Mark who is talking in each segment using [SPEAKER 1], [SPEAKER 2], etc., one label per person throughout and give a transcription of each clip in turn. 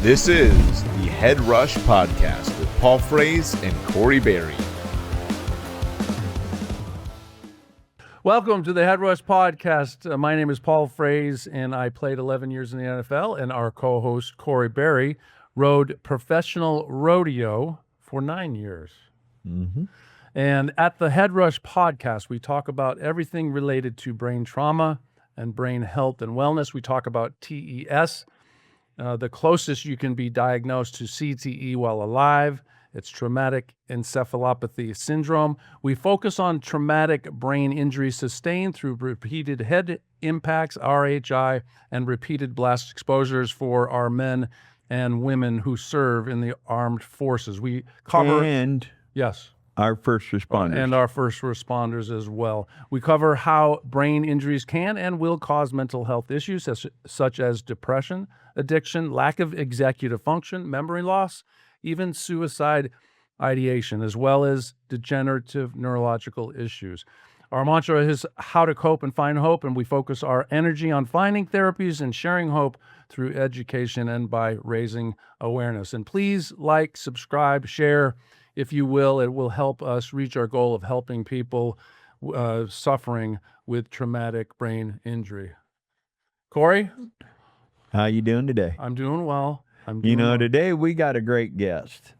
[SPEAKER 1] This is the Head Rush Podcast with Paul Frase and Corey Berry.
[SPEAKER 2] Welcome to the Head Rush Podcast. My name is Paul Frase, and I played 11 years in the NFL, and our co-host, Corey Berry, rode professional rodeo for 9 years. Mm-hmm. And at the Head Rush Podcast, we talk about everything related to brain trauma and brain health and wellness. We talk about TES, the closest you can be diagnosed to CTE while alive. It's traumatic encephalopathy syndrome. We focus on traumatic brain injury sustained through repeated head impacts, RHI, and repeated blast exposures for our men and women who serve in the armed forces. We cover... Yes.
[SPEAKER 3] Our first responders.
[SPEAKER 2] And our first responders as well. We cover how brain injuries can and will cause mental health issues such as depression, addiction, lack of executive function, memory loss, even suicide ideation, as well as degenerative neurological issues. Our mantra is how to cope and find hope, and we focus our energy on finding therapies and sharing hope through education and by raising awareness. And please like, subscribe, share, if you will. It will help us reach our goal of helping people suffering with traumatic brain injury. Corey?
[SPEAKER 3] How you doing today?
[SPEAKER 2] I'm doing well.
[SPEAKER 3] Today we got a great guest.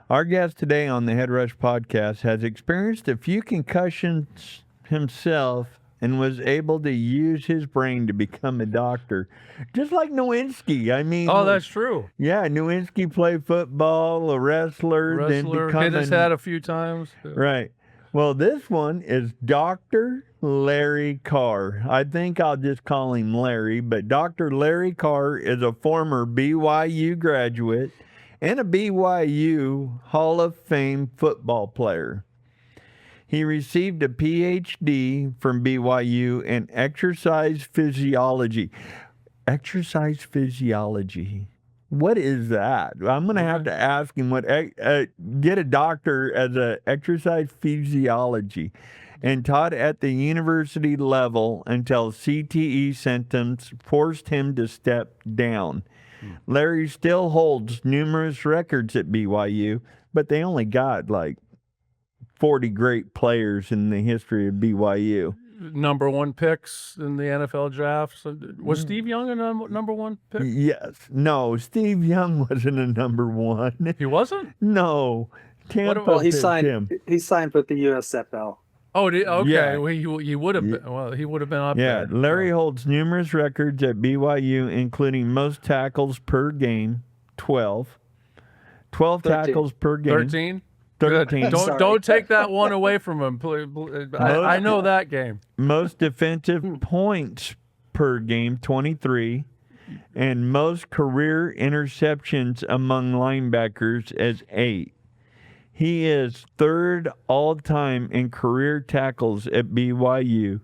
[SPEAKER 3] Our guest today on the Head Rush Podcast has experienced a few concussions himself and was able to use his brain to become a doctor. Just like Nowinski.
[SPEAKER 2] Oh, that's true.
[SPEAKER 3] Yeah, Nowinski played football, a wrestler, then
[SPEAKER 2] hit his head a few times.
[SPEAKER 3] Right. Well, this one is Dr. Larry Carr. I think I'll just call him Larry, but Dr. Larry Carr is a former BYU graduate and a BYU Hall of Fame football player. He received a PhD from BYU in exercise physiology. Exercise physiology. What is that? I'm going to have to ask him get a doctor as a exercise physiology, and taught at the university level until CTE symptoms forced him to step down. Larry still holds numerous records at BYU, but they only got like 40 great players in the history of BYU.
[SPEAKER 2] Number one picks in the NFL drafts. Was Steve Young a number one pick?
[SPEAKER 3] Yes. No, Steve Young wasn't a number one.
[SPEAKER 2] He wasn't?
[SPEAKER 3] No.
[SPEAKER 4] Well, he signed with the USFL.
[SPEAKER 2] Oh, okay.
[SPEAKER 3] Yeah.
[SPEAKER 2] Well, he would have been. Well, he would have been up there.
[SPEAKER 3] Yeah. Larry holds numerous records at BYU, including most tackles per game, 12. 12 tackles per game.
[SPEAKER 2] 13?
[SPEAKER 3] 13.
[SPEAKER 2] Don't take that one away from him. I know that game.
[SPEAKER 3] Most defensive points per game, 23. And most career interceptions among linebackers as 8. He is third all-time in career tackles at BYU,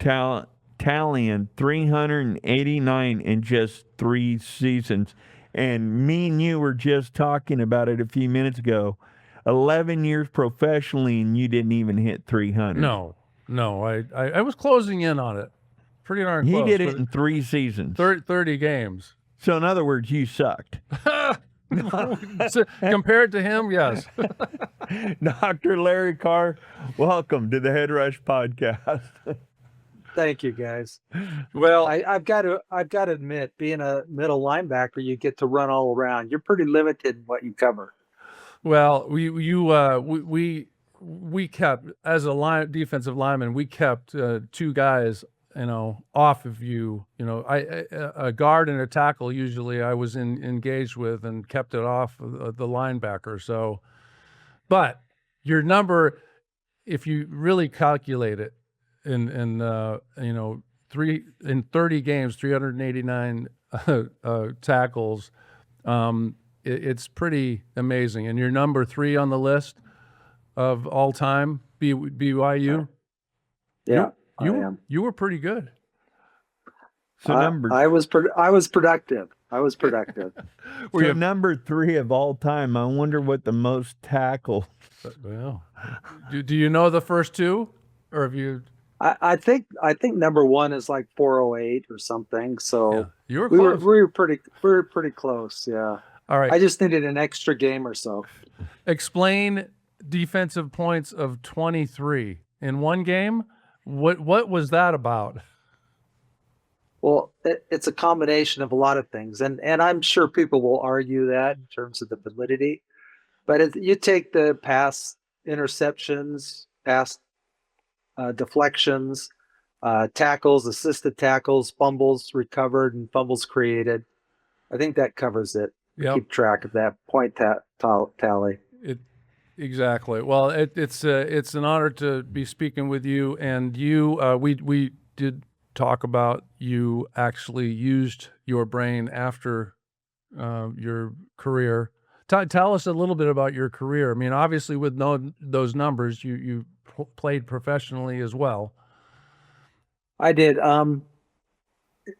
[SPEAKER 3] tallying 389 in just 3 seasons. And me and you were just talking about it a few minutes ago. 11 years professionally, and you didn't even hit 300.
[SPEAKER 2] No. I was closing in on it. Pretty darn close.
[SPEAKER 3] He did it in 3 seasons.
[SPEAKER 2] 30 games.
[SPEAKER 3] So, in other words, you sucked.
[SPEAKER 2] So, compared to him, yes.
[SPEAKER 3] Dr. Larry Carr, welcome to the Head Rush Podcast.
[SPEAKER 4] Thank you, guys. Well, I've got to admit, being a middle linebacker, you get to run all around. You're pretty limited in what you cover.
[SPEAKER 2] Well, we kept, as a defensive lineman, we kept 2 guys, off of you. A guard and a tackle usually I was engaged with, and kept it off of the linebacker. So, but your number, if you really calculate it, in 30 games, 389 tackles. It's pretty amazing. And you're number 3 on the list of all time BYU.
[SPEAKER 4] Yeah, I am.
[SPEAKER 2] You were pretty good.
[SPEAKER 3] So
[SPEAKER 4] I was productive.
[SPEAKER 3] So number 3 of all time. I wonder what the most tackles.
[SPEAKER 2] Well, do you know the first 2, or have you?
[SPEAKER 4] I think number one is like 408 or something.
[SPEAKER 2] Yeah,
[SPEAKER 4] So
[SPEAKER 2] you were
[SPEAKER 4] we were
[SPEAKER 2] close.
[SPEAKER 4] we were pretty close. Yeah.
[SPEAKER 2] All right.
[SPEAKER 4] I just needed an extra game or so.
[SPEAKER 2] Explain defensive points of 23 in one game. What was that about?
[SPEAKER 4] Well, it's a combination of a lot of things, and I'm sure people will argue that in terms of the validity. But you take the pass interceptions, pass deflections, tackles, assisted tackles, fumbles recovered, and fumbles created. I think that covers it.
[SPEAKER 2] Yep.
[SPEAKER 4] Keep track of that point tally.
[SPEAKER 2] Exactly. Well, it's an honor to be speaking with you. And we did talk about you actually used your brain after your career. Tell us a little bit about your career. I mean, obviously, with those numbers, you played professionally as well.
[SPEAKER 4] I did.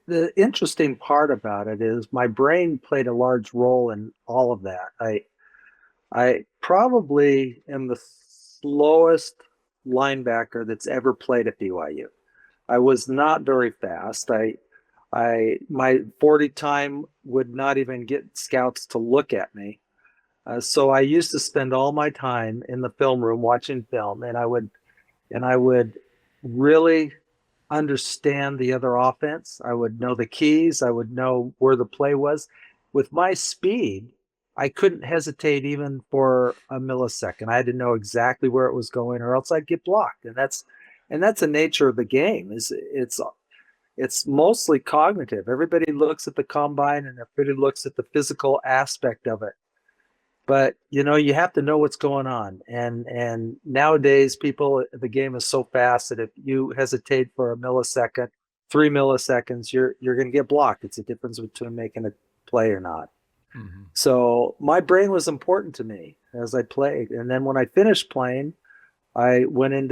[SPEAKER 4] The interesting part about it is my brain played a large role in all of that. I probably am the slowest linebacker that's ever played at BYU. I was not very fast. My 40 time would not even get scouts to look at me. So I used to spend all my time in the film room watching film, and I would really understand the other offense. I would know the keys. I would know where the play was. With my speed, I couldn't hesitate even for a millisecond. I had to know exactly where it was going, or else I'd get blocked. And that's the nature of the game. It's mostly cognitive. Everybody looks at the combine and everybody looks at the physical aspect of it. But you have to know what's going on. And nowadays, the game is so fast that if you hesitate for a millisecond, 3 milliseconds, you're going to get blocked. It's a difference between making a play or not.
[SPEAKER 2] Mm-hmm.
[SPEAKER 4] So my brain was important to me as I played. And then when I finished playing, I went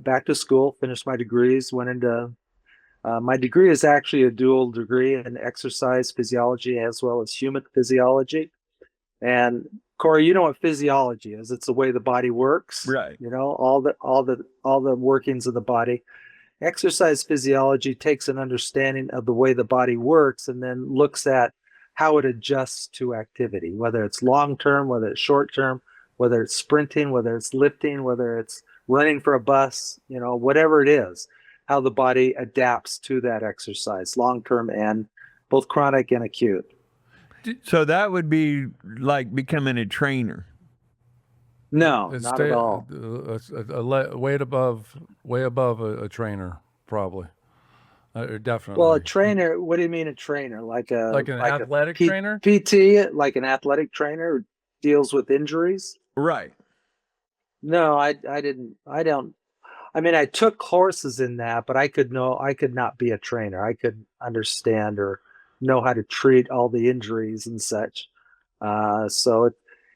[SPEAKER 4] back to school, finished my degrees, my degree is actually a dual degree in exercise physiology as well as human physiology. And Corey, you know what physiology is? It's the way the body works.
[SPEAKER 3] Right.
[SPEAKER 4] All the workings of the body. Exercise physiology takes an understanding of the way the body works and then looks at how it adjusts to activity, whether it's long term, whether it's short term, whether it's sprinting, whether it's lifting, whether it's running for a bus, whatever it is, how the body adapts to that exercise, long term and both chronic and acute.
[SPEAKER 3] So that would be like becoming a trainer.
[SPEAKER 4] No, not at all.
[SPEAKER 2] Way above a trainer, probably. Definitely.
[SPEAKER 4] Well, a trainer. What do you mean a trainer? Like
[SPEAKER 2] an athletic trainer?
[SPEAKER 4] PT, like an athletic trainer deals with injuries?
[SPEAKER 3] Right.
[SPEAKER 4] No, I didn't. I don't. I mean, I took courses in that, but I could not be a trainer. I could understand or know how to treat all the injuries and such. So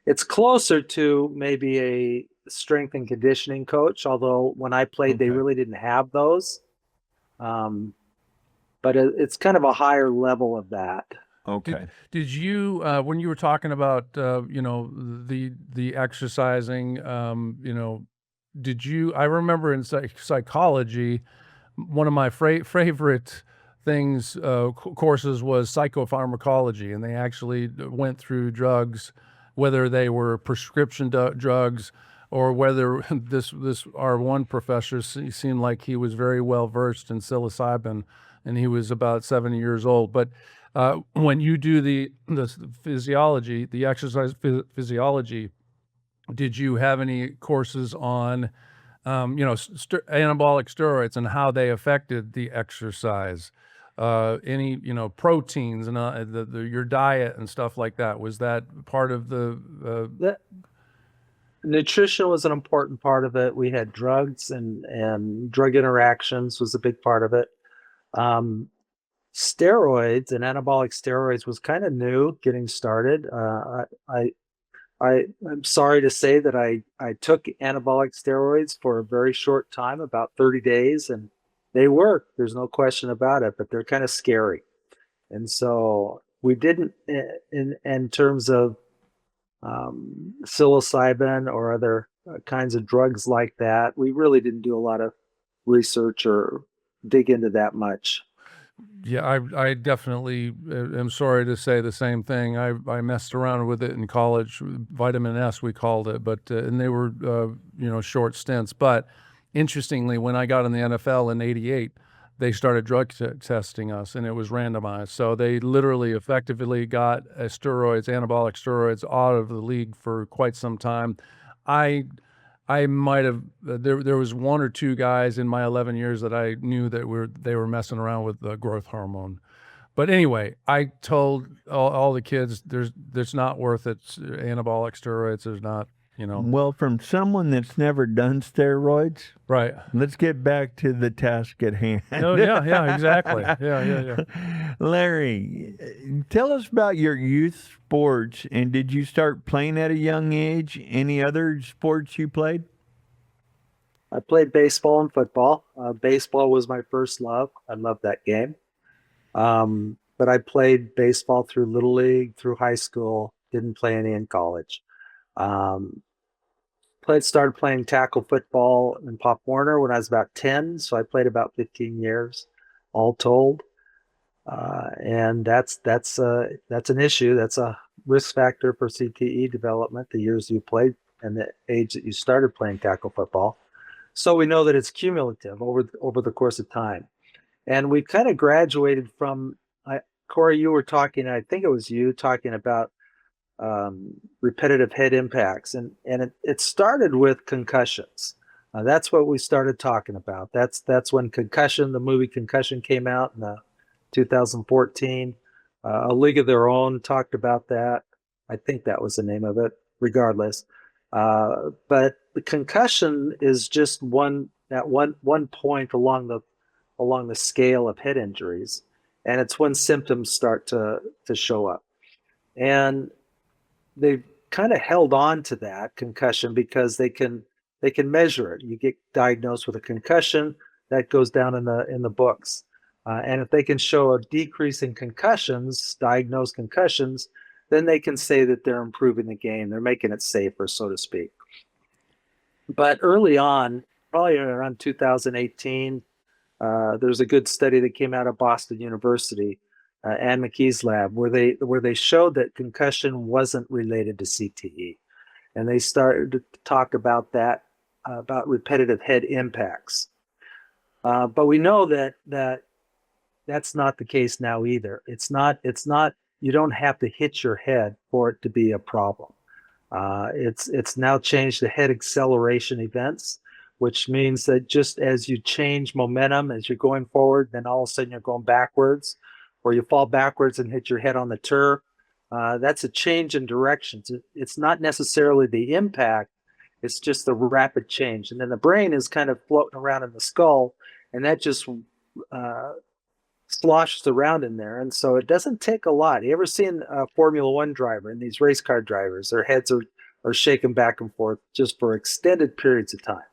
[SPEAKER 4] it's closer to maybe a strength and conditioning coach, although when I played, they really didn't have those. But it's kind of a higher level of that.
[SPEAKER 3] Okay.
[SPEAKER 2] Did you when you were talking about the exercising, did you? I remember in psychology, one of my favorite things courses was psychopharmacology, and they actually went through drugs, whether they were prescription drugs or whether this our one professor seemed like he was very well versed in psilocybin, and he was about 70 years old. But when you do the physiology, the exercise physiology, did you have any courses on anabolic steroids and how they affected the exercise? Any proteins and your diet and stuff like that? Was that part of the
[SPEAKER 4] nutrition was an important part of it. We had drugs and drug interactions was a big part of it. Steroids and anabolic steroids was kind of new getting started. I'm sorry to say that I took anabolic steroids for a very short time, about 30 days, and they work. There's no question about it, but they're kind of scary. And so we didn't, in terms of psilocybin or other kinds of drugs like that, we really didn't do a lot of research or dig into that much.
[SPEAKER 2] Yeah, I definitely am sorry to say the same thing. I messed around with it in college, vitamin S we called it, but and they were short stints. But interestingly, when I got in the NFL in '88, they started drug testing us, and it was randomized. So they literally effectively got anabolic steroids, out of the league for quite some time. I might have there was one or two guys in my 11 years that I knew that they were messing around with the growth hormone. But anyway, I told all the kids there's not worth it. Anabolic steroids, there's not,
[SPEAKER 3] Well, from someone that's never done steroids,
[SPEAKER 2] right.
[SPEAKER 3] let's get back to the task at hand.
[SPEAKER 2] No, yeah, exactly. Yeah.
[SPEAKER 3] Larry, tell us about your youth sports, and did you start playing at a young age? Any other sports you played?
[SPEAKER 4] I played baseball and football. Baseball was my first love. I loved that game. But I played baseball through Little League, through high school, didn't play any in college. Started playing tackle football in Pop Warner when I was about 10, so I played about 15 years, all told. And that's an issue. That's a risk factor for CTE development, the years you played and the age that you started playing tackle football. So we know that it's cumulative over the course of time. And we kind of graduated from, Corey, you were talking, I think it was you talking about repetitive head impacts. And it started with concussions. That's what we started talking about. That's when the movie Concussion came out in 2014. A League of Their Own talked about that. I think that was the name of it, regardless. But the concussion is just one point along the scale of head injuries, and it's when symptoms start to show up. And they've kind of held on to that concussion because they can measure it. You get diagnosed with a concussion, that goes down in the books. And if they can show a decrease in diagnosed concussions, then they can say that they're improving the game. They're making it safer, so to speak. But early on, probably around 2018, there's a good study that came out of Boston University, Ann McKee's lab, where they showed that concussion wasn't related to CTE. And they started to talk about that, about repetitive head impacts. But we know that that's not the case now either. It's not, you don't have to hit your head for it to be a problem. It's now changed to head acceleration events, which means that just as you change momentum as you're going forward, then all of a sudden you're going backwards, or you fall backwards and hit your head on the turf. That's a change in directions. It's not necessarily the impact, it's just the rapid change. And then the brain is kind of floating around in the skull, and that just sloshes around in there. And so it doesn't take a lot. You ever seen a Formula One driver and these race car drivers? Their heads are shaking back and forth just for extended periods of time.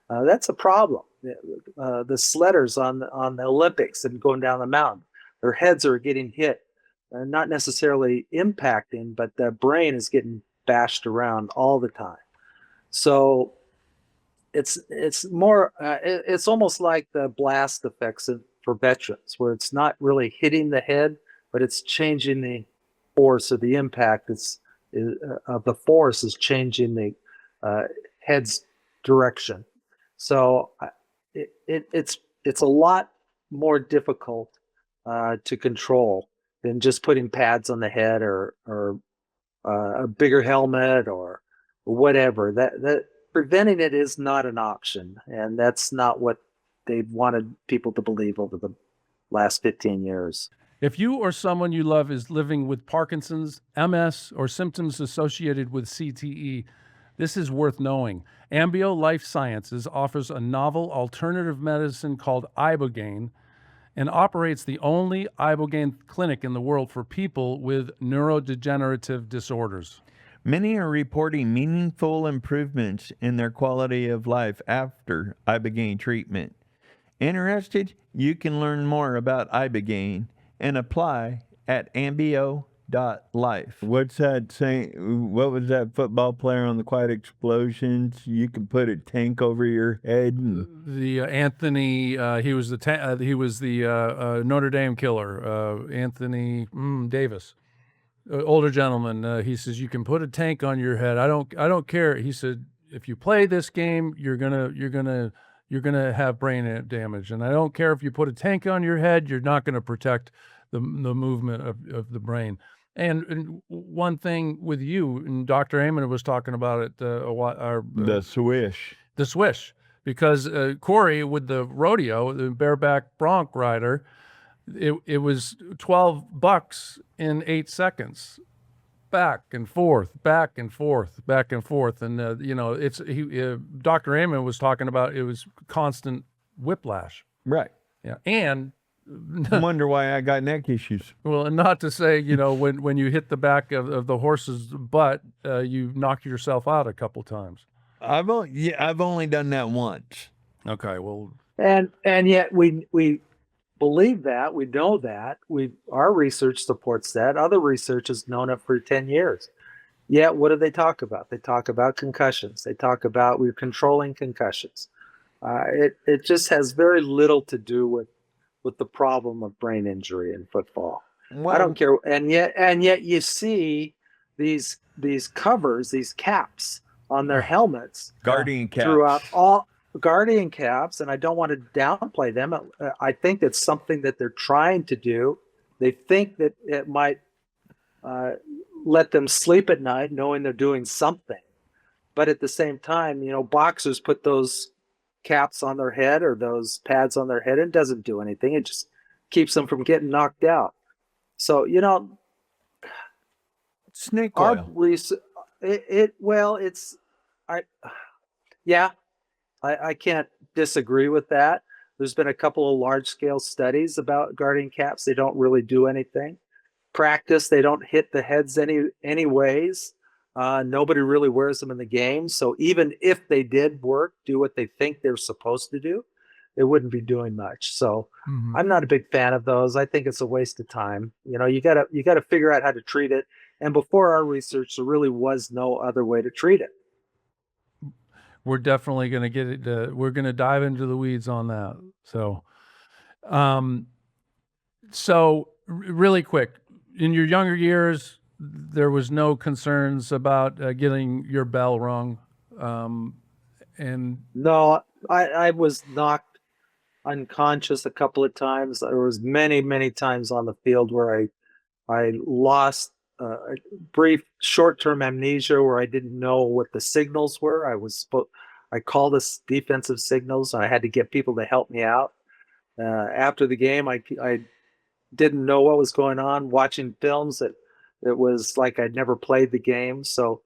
[SPEAKER 4] That's a problem. The sledders on the Olympics and going down the mountain, their heads are getting hit, not necessarily impacting, but the brain is getting bashed around all the time. So it's more it's almost like the blast effects for veterans, where it's not really hitting the head, but it's changing the force of the impact. Of the force is changing the head's direction. So it's a lot more difficult to control than just putting pads on the head or a bigger helmet or whatever. That preventing it is not an option, and that's not what they've wanted people to believe over the last 15 years.
[SPEAKER 2] If you or someone you love is living with Parkinson's, MS, or symptoms associated with CTE, this is worth knowing. Ambio Life Sciences offers a novel alternative medicine called Ibogaine and operates the only Ibogaine clinic in the world for people with neurodegenerative disorders.
[SPEAKER 3] Many are reporting meaningful improvements in their quality of life after Ibogaine treatment. Interested? You can learn more about Ibogaine and apply at ambio.com. Life. What's that saying? What was that football player on the Quiet Explosions? You can put a tank over your head. And...
[SPEAKER 2] The Anthony, he was the Notre Dame killer, Anthony Davis, older gentleman. He says you can put a tank on your head. I don't care. He said if you play this game, you're gonna have brain damage, and I don't care if you put a tank on your head. You're not gonna protect the movement of the brain. And one thing with you, and Dr. Amon was talking about it a while.
[SPEAKER 3] The swish.
[SPEAKER 2] The swish. Because Corey, with the rodeo, the bareback bronc rider, it was $12 in 8 seconds, back and forth, back and forth, back and forth, and Dr. Amon was talking about it was constant whiplash.
[SPEAKER 3] Right.
[SPEAKER 2] Yeah, and
[SPEAKER 3] I wonder why I got neck issues.
[SPEAKER 2] Well, and not to say, when you hit the back of the horse's butt, you knock yourself out a couple times.
[SPEAKER 3] I've only done that once.
[SPEAKER 2] Okay, well,
[SPEAKER 4] and yet we believe that, we know that, our research supports that. Other research has known it for 10 years. Yet what do they talk about? They talk about concussions. They talk about we're controlling concussions. It just has very little to do with the problem of brain injury in football. Well, I don't care. And yet you see these covers, these caps on their helmets,
[SPEAKER 3] guardian caps
[SPEAKER 4] throughout all guardian caps. And I don't want to downplay them. I think it's something that they're trying to do. They think that it might let them sleep at night, knowing they're doing something. But at the same time, boxers put those caps on their head or those pads on their head, and it doesn't do anything. It just keeps them from getting knocked out. So
[SPEAKER 3] snake oil.
[SPEAKER 4] I can't disagree with that. There's been a couple of large scale studies about guardian caps. They don't really do anything. Practice, they don't hit the heads anyways. Nobody really wears them in the game. So even if they did do what they think they're supposed to do, it wouldn't be doing much. So I'm not a big fan of those. I think it's a waste of time. You gotta figure out how to treat it. And before our research, there really was no other way to treat it.
[SPEAKER 2] We're definitely going to get it. We're going to dive into the weeds on that. So, really quick, in your younger years, there was no concerns about getting your bell rung. And
[SPEAKER 4] no, I was knocked unconscious a couple of times. There was many, many times on the field where I lost a brief short-term amnesia where I didn't know what the signals were. I called us defensive signals, and I had to get people to help me out. After the game, I didn't know what was going on. Watching films, it was like I'd never played the game. So,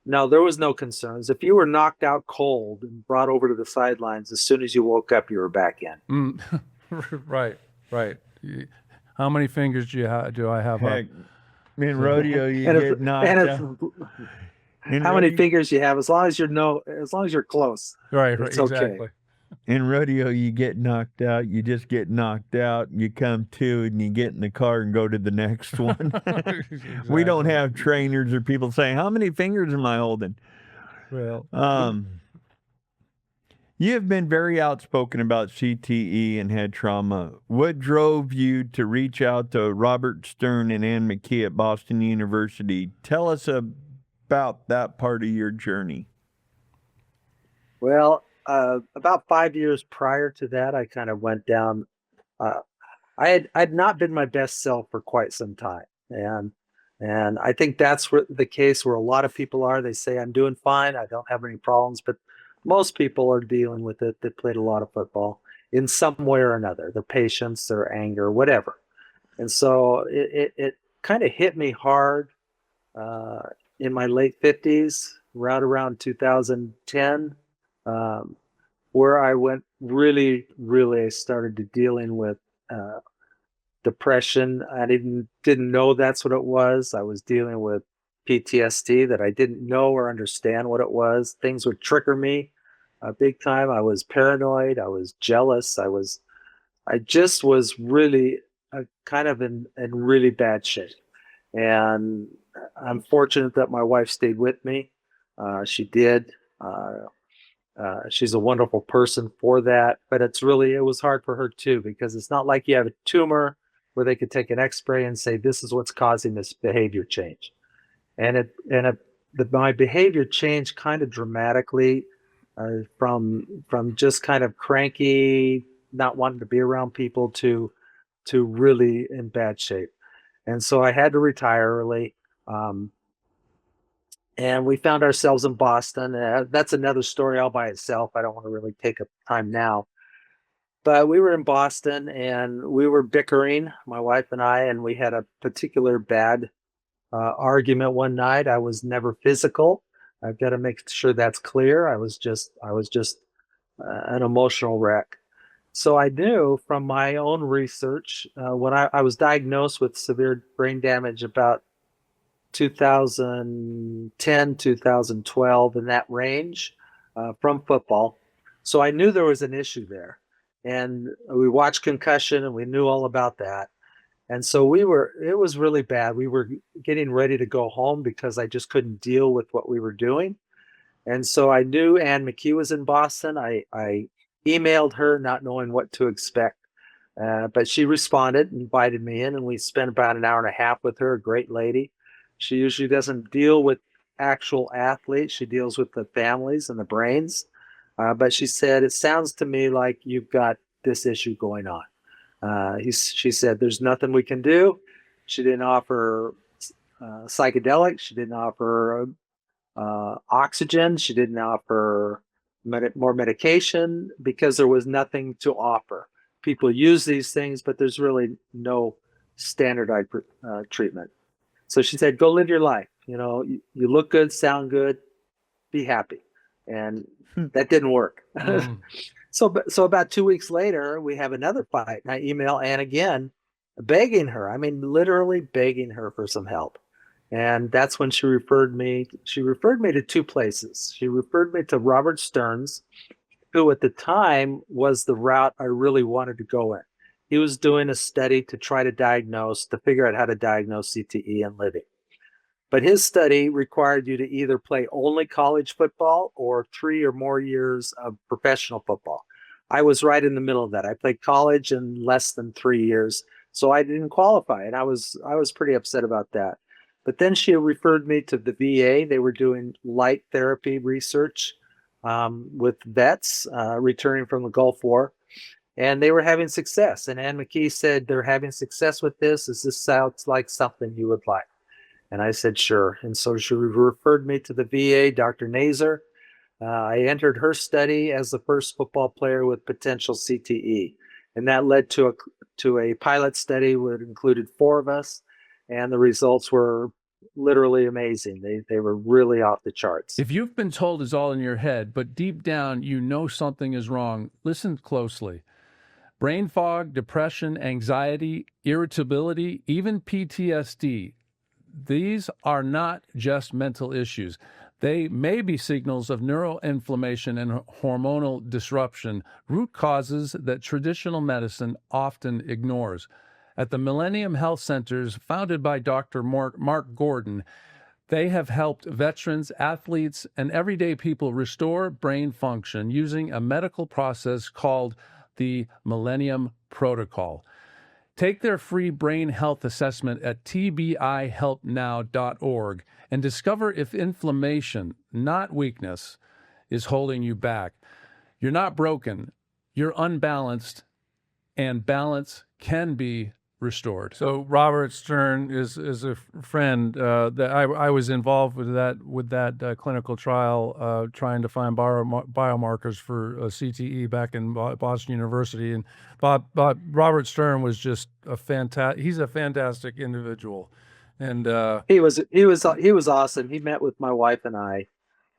[SPEAKER 4] no, there was no concerns. If you were knocked out cold and brought over to the sidelines, as soon as you woke up, you were back in.
[SPEAKER 2] Right. How many fingers do I have?
[SPEAKER 3] Heck, in rodeo, you get knocked out.
[SPEAKER 4] How many fingers you have, as long as you're close.
[SPEAKER 2] Right,
[SPEAKER 4] it's
[SPEAKER 2] exactly.
[SPEAKER 4] Okay.
[SPEAKER 3] In rodeo, you get knocked out. You just get knocked out. You come to, and you get in the car and go to the next one. Exactly. We don't have trainers or people saying, "How many fingers am I holding?"
[SPEAKER 2] Well,
[SPEAKER 3] you have been very outspoken about CTE and head trauma. What drove you to reach out to Robert Stern and Ann McKee at Boston University? Tell us about that part of your journey.
[SPEAKER 4] Well, about 5 years prior to that, I kind of went down. I'd not been my best self for quite some time, and I think that's the case where a lot of people are. They say I'm doing fine, I don't have any problems, but most people are dealing with it that played a lot of football in some way or another. Their patience, their anger, whatever. And so it kind of hit me hard in my late 50s, around 2010. Where I went really started dealing with depression. I didn't know that's what it was. I was dealing with PTSD that I didn't know or understand what it was. Things would trigger me big time. I was paranoid. I was jealous. I just was really kind of in really bad shape. And I'm fortunate that my wife stayed with me. She did. She's a wonderful person for that, but it was hard for her too, because it's not like you have a tumor where they could take an x-ray and say, this is what's causing this behavior change. My behavior changed kind of dramatically, from just kind of cranky, not wanting to be around people, to really in bad shape. And so I had to retire early. And we found ourselves in Boston. That's another story all by itself. I don't want to really take up time now. But we were in Boston and we were bickering, my wife and I, and we had a particular bad argument one night. I was never physical. I've got to make sure that's clear. I was just an emotional wreck. So I knew from my own research, when I was diagnosed with severe brain damage about 2010, 2012, in that range, from football. So I knew there was an issue there. And we watched Concussion and we knew all about that. And so it was really bad. We were getting ready to go home because I just couldn't deal with what we were doing. And so I knew Ann McKee was in Boston. I emailed her not knowing what to expect. But she responded, invited me in, and we spent about an hour and a half with her, a great lady. She usually doesn't deal with actual athletes. She deals with the families and the brains. But she said, it sounds to me like you've got this issue going on. She said, there's nothing we can do. She didn't offer psychedelics. She didn't offer oxygen. She didn't offer more medication, because there was nothing to offer. People use these things, but there's really no standardized treatment. So she said, go live your life. You look good, sound good, be happy. And that didn't work. So about 2 weeks later, we have another fight. And I email Ann again, begging her. I mean, literally begging her for some help. And that's when she referred me to two places. She referred me to Robert Stearns, who at the time was the route I really wanted to go in. He was doing a study to figure out how to diagnose CTE in living. But his study required you to either play only college football or 3 or more years of professional football. I was right in the middle of that. I played college in less than 3 years, so I didn't qualify, and I was pretty upset about that. But then she referred me to the VA. They were doing light therapy research with vets returning from the Gulf War, and they were having success. And Ann McKee said, they're having success with this. Does this sounds like something you would like? And I said, sure. And so she referred me to the VA, Dr. Nazer. I entered her study as the first football player with potential CTE. And that led to a pilot study that included 4 of us. And the results were literally amazing. They were really off the charts.
[SPEAKER 2] If you've been told it's all in your head, but deep down you know something is wrong, listen closely. Brain fog, depression, anxiety, irritability, even PTSD. These are not just mental issues. They may be signals of neuroinflammation and hormonal disruption, root causes that traditional medicine often ignores. At the Millennium Health Centers, founded by Dr. Mark Gordon, they have helped veterans, athletes, and everyday people restore brain function using a medical process called the Millennium Protocol. Take their free brain health assessment at tbihelpnow.org and discover if inflammation, not weakness, is holding you back. You're not broken, you're unbalanced, and balance can be restored.
[SPEAKER 5] So Robert Stern is a friend that I was involved with that clinical trial, trying to find biomarkers for CTE back in Boston University, and Robert Stern was just he's a fantastic individual, and
[SPEAKER 4] he was awesome. He met with my wife and I,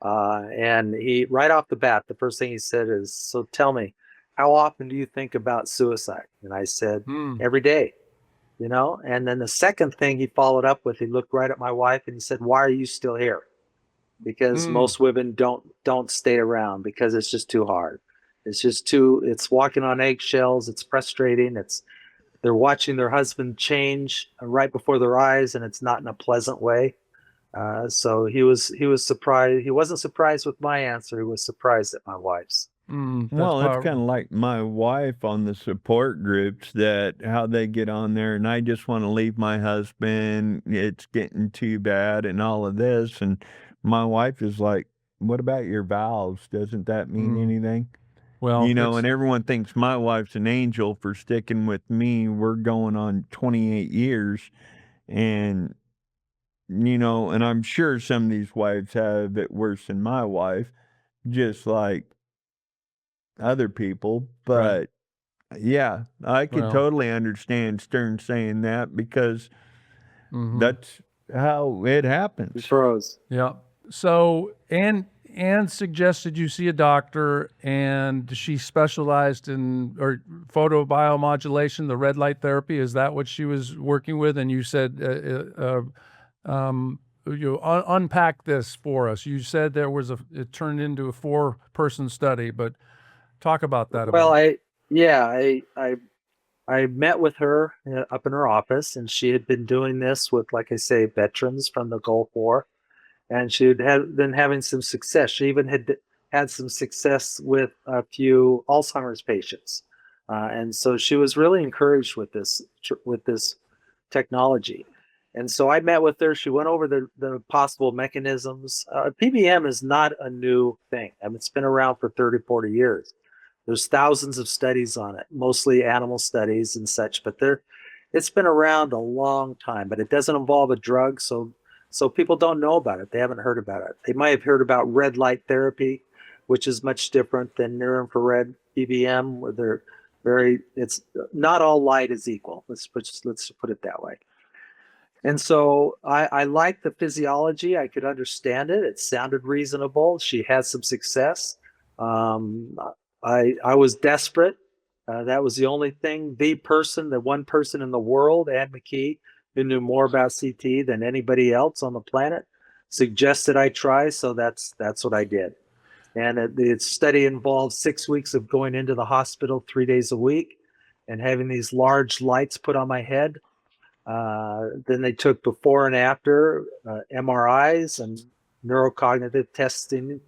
[SPEAKER 4] and he, right off the bat, the first thing he said is, "So tell me, how often do you think about suicide?" And I said, "Every day." And then the second thing he followed up with, he looked right at my wife and he said, "Why are you still here?" Because most women don't stay around because it's just too hard. It's walking on eggshells. It's frustrating. they're watching their husband change right before their eyes, and it's not in a pleasant way. So he was surprised. He wasn't surprised with my answer. He was surprised at my wife's.
[SPEAKER 3] Well, it's kind of like my wife on the support groups, that how they get on there, and I just want to leave my husband. It's getting too bad and all of this. And my wife is like, what about your valves? Doesn't that mean anything?
[SPEAKER 2] Well,
[SPEAKER 3] And everyone thinks my wife's an angel for sticking with me. We're going on 28 years. And, and I'm sure some of these wives have it worse than my wife, just like other people. But yeah, I could totally understand Stern saying that, because that's how it happens.
[SPEAKER 4] Froze.
[SPEAKER 2] Yeah. So Anne suggested you see a doctor, and she specialized in photobiomodulation, the red light therapy. Is that what she was working with? And you said unpack this for us. You said it turned into a 4-person study, but talk about that.
[SPEAKER 4] Well, I met with her up in her office, and she had been doing this with, like I say, veterans from the Gulf War, and she had been having some success. She even had some success with a few Alzheimer's patients, and so she was really encouraged with this technology. And so I met with her. She went over the possible mechanisms. PBM is not a new thing. I mean, it's been around for 30, 40 years. There's thousands of studies on it, mostly animal studies and such, but it's been around a long time, but it doesn't involve a drug, so people don't know about it. They haven't heard about it. They might have heard about red light therapy, which is much different than near infrared PBM, where it's not all light is equal. Let's put it that way. And so I liked the physiology. I could understand it. It sounded reasonable. She had some success. I was desperate. That was the only thing. The one person in the world, Ann McKee, who knew more about CTE than anybody else on the planet, suggested I try. So that's what I did. And the study involved 6 weeks of going into the hospital 3 days a week and having these large lights put on my head. Then they took before and after MRIs and neurocognitive testing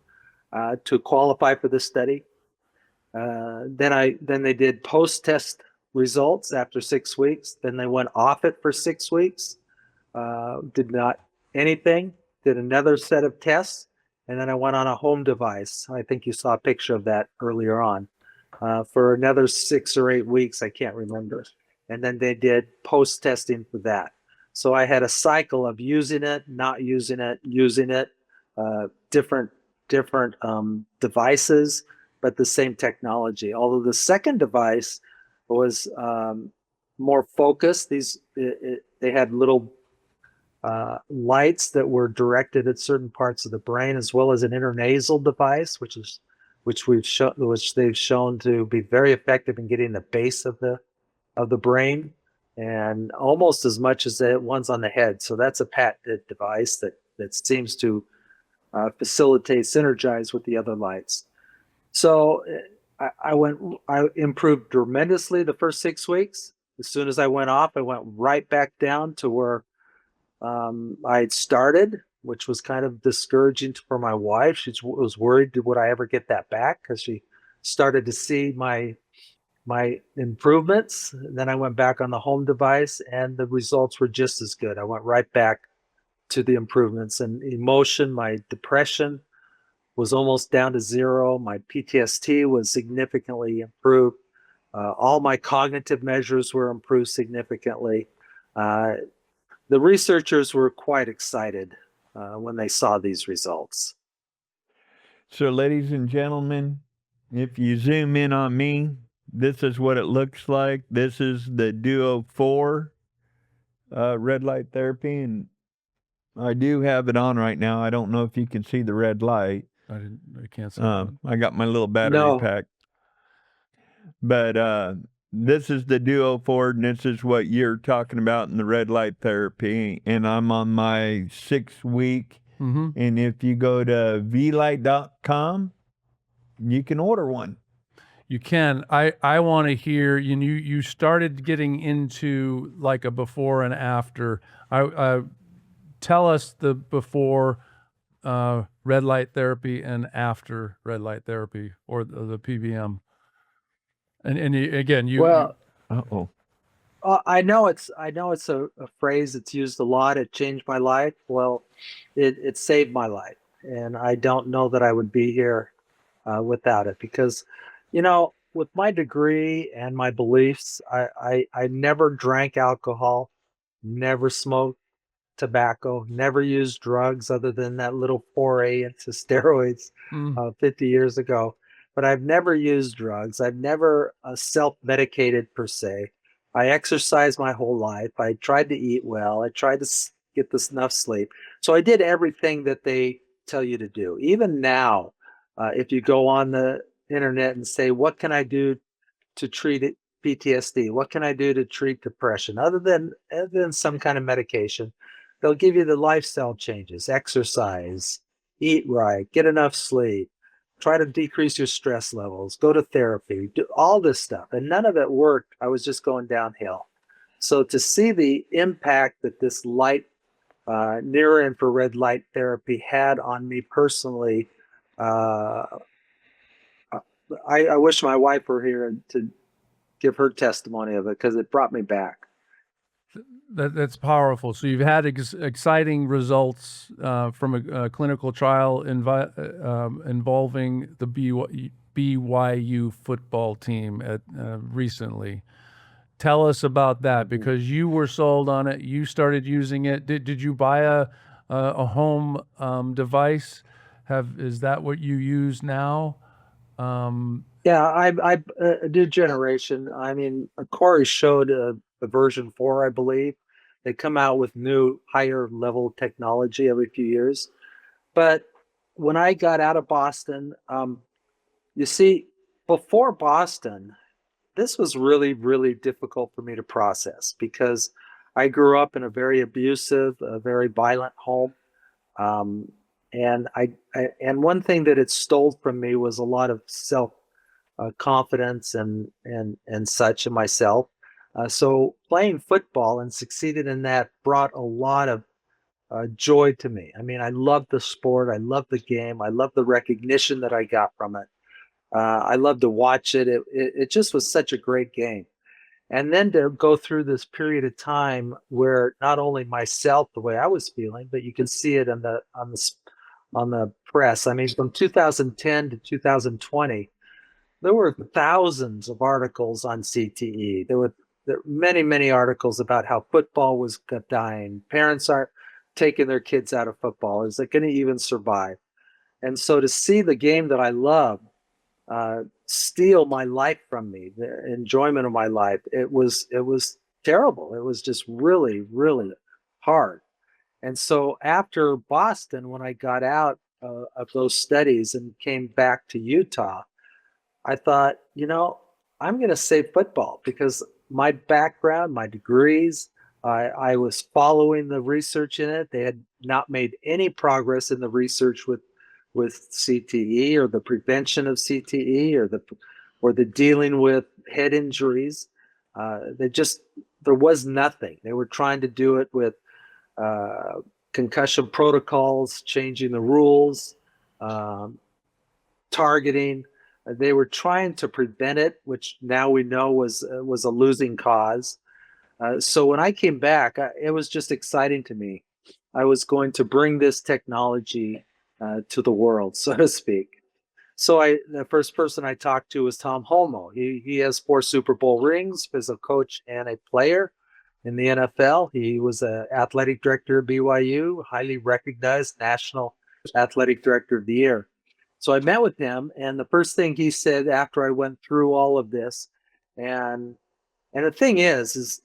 [SPEAKER 4] to qualify for the study. Then they did post-test results after 6 weeks. Then they went off it for 6 weeks. Did not anything. Did another set of tests, and then I went on a home device. I think you saw a picture of that earlier on. For another 6 or 8 weeks, I can't remember. And then they did post-testing for that. So I had a cycle of using it, not using it, using it, different devices, but the same technology. Although the second device was more focused. They had little lights that were directed at certain parts of the brain, as well as an intranasal device, which they've shown to be very effective in getting the base of the brain, and almost as much as the ones on the head. So that's a patented device that seems to synergize with the other lights. So I improved tremendously the first 6 weeks. As soon as I went off, I went right back down to where I had started, which was kind of discouraging for my wife. She was worried, would I ever get that back? Because she started to see my improvements. Then I went back on the home device, and the results were just as good. I went right back to the improvements. And emotion, my depression was almost down to zero. My PTSD was significantly improved. All my cognitive measures were improved significantly. The researchers were quite excited when they saw these results.
[SPEAKER 3] So, ladies and gentlemen, if you zoom in on me, this is what it looks like. This is the Duo 4 red light therapy, and I do have it on right now. I don't know if you can see the red light.
[SPEAKER 2] I can't see that.
[SPEAKER 3] I got my little battery pack. But this is the Duo 4, and this is what you're talking about in the red light therapy. And I'm on my 6 week.
[SPEAKER 2] Mm-hmm.
[SPEAKER 3] And if you go to Vielight.com, you can order one.
[SPEAKER 5] you can. I want to hear you started getting into like a before and after. I tell us the before red light therapy and after red light therapy, or the PBM. And again,
[SPEAKER 4] Well,
[SPEAKER 3] Uh-oh.
[SPEAKER 4] I know it's a phrase that's used a lot. It changed my life. Well, it saved my life, and I don't know that I would be here without it, because, with my degree and my beliefs, I never drank alcohol, never smoked tobacco, never used drugs other than that little foray into steroids
[SPEAKER 5] Mm.
[SPEAKER 4] 50 years ago. But I've never used drugs. I've never self-medicated per se. I exercised my whole life. I tried to eat well. I tried to get this enough sleep. So I did everything that they tell you to do. Even now, if you go on the internet and say, what can I do to treat it, PTSD? What can I do to treat depression other than some kind of medication? They'll give you the lifestyle changes: exercise, eat right, get enough sleep, try to decrease your stress levels, go to therapy, do all this stuff. And none of it worked. I was just going downhill. So to see the impact that this light, near infrared light therapy had on me personally, uh, I wish my wife were here to give her testimony of it, because it brought me back.
[SPEAKER 5] That's powerful. So you've had exciting results from a clinical trial involving the BYU football team recently. Tell us about that, because you were sold on it. You started using it. Did you buy a home device? Is that what you use now?
[SPEAKER 4] Yeah, I new generation. I mean, Corey showed a version 4, I believe. They come out with new higher level technology every few years. But when I got out of Boston, you see, before Boston, this was really, really difficult for me to process, because I grew up in a very abusive, a very violent home. Um, and and one thing that it stole from me was a lot of self confidence and such in myself. So playing football and succeeded in that brought a lot of joy to me. I mean, I loved the sport. I loved the game. I loved the recognition that I got from it. I loved to watch it. It just was such a great game. And then to go through this period of time where not only myself, the way I was feeling, but you can see it on the press. I mean, from 2010 to 2020, there were thousands of articles on CTE. There were many, many articles about how football was dying. Parents aren't taking their kids out of football. Is it going to even survive? And so to see the game that I love steal my life from me, the enjoyment of my life, it was terrible. It was just really, really hard. And so after Boston, when I got out of those studies and came back to Utah, I thought, I'm going to save football, because my background, my degrees, I was following the research in it. They had not made any progress in the research with CTE, or the prevention of CTE, or the dealing with head injuries. There was nothing. They were trying to do it with concussion protocols, changing the rules, targeting. They were trying to prevent it, which now we know was a losing cause. So when I came back, it was just exciting to me. I was going to bring this technology to the world, so to speak. So the first person I talked to was Tom Holmoe. He has 4 Super Bowl rings as a coach and a player in the NFL. He was an athletic director at BYU, highly recognized national athletic director of the year. So I met with him, and the first thing he said after I went through all of this, and the thing is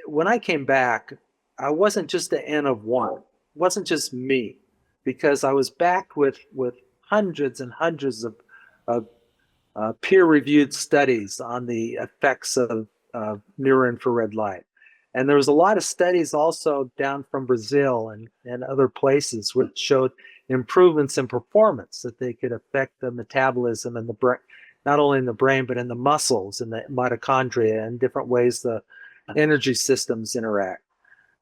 [SPEAKER 4] when I came back, I wasn't just the N of one. It wasn't just me, because I was back with hundreds and hundreds of peer-reviewed studies on the effects of near-infrared light. And there was a lot of studies also down from Brazil and other places which showed improvements in performance, that they could affect the metabolism and not only in the brain, but in the muscles and the mitochondria and different ways the energy systems interact.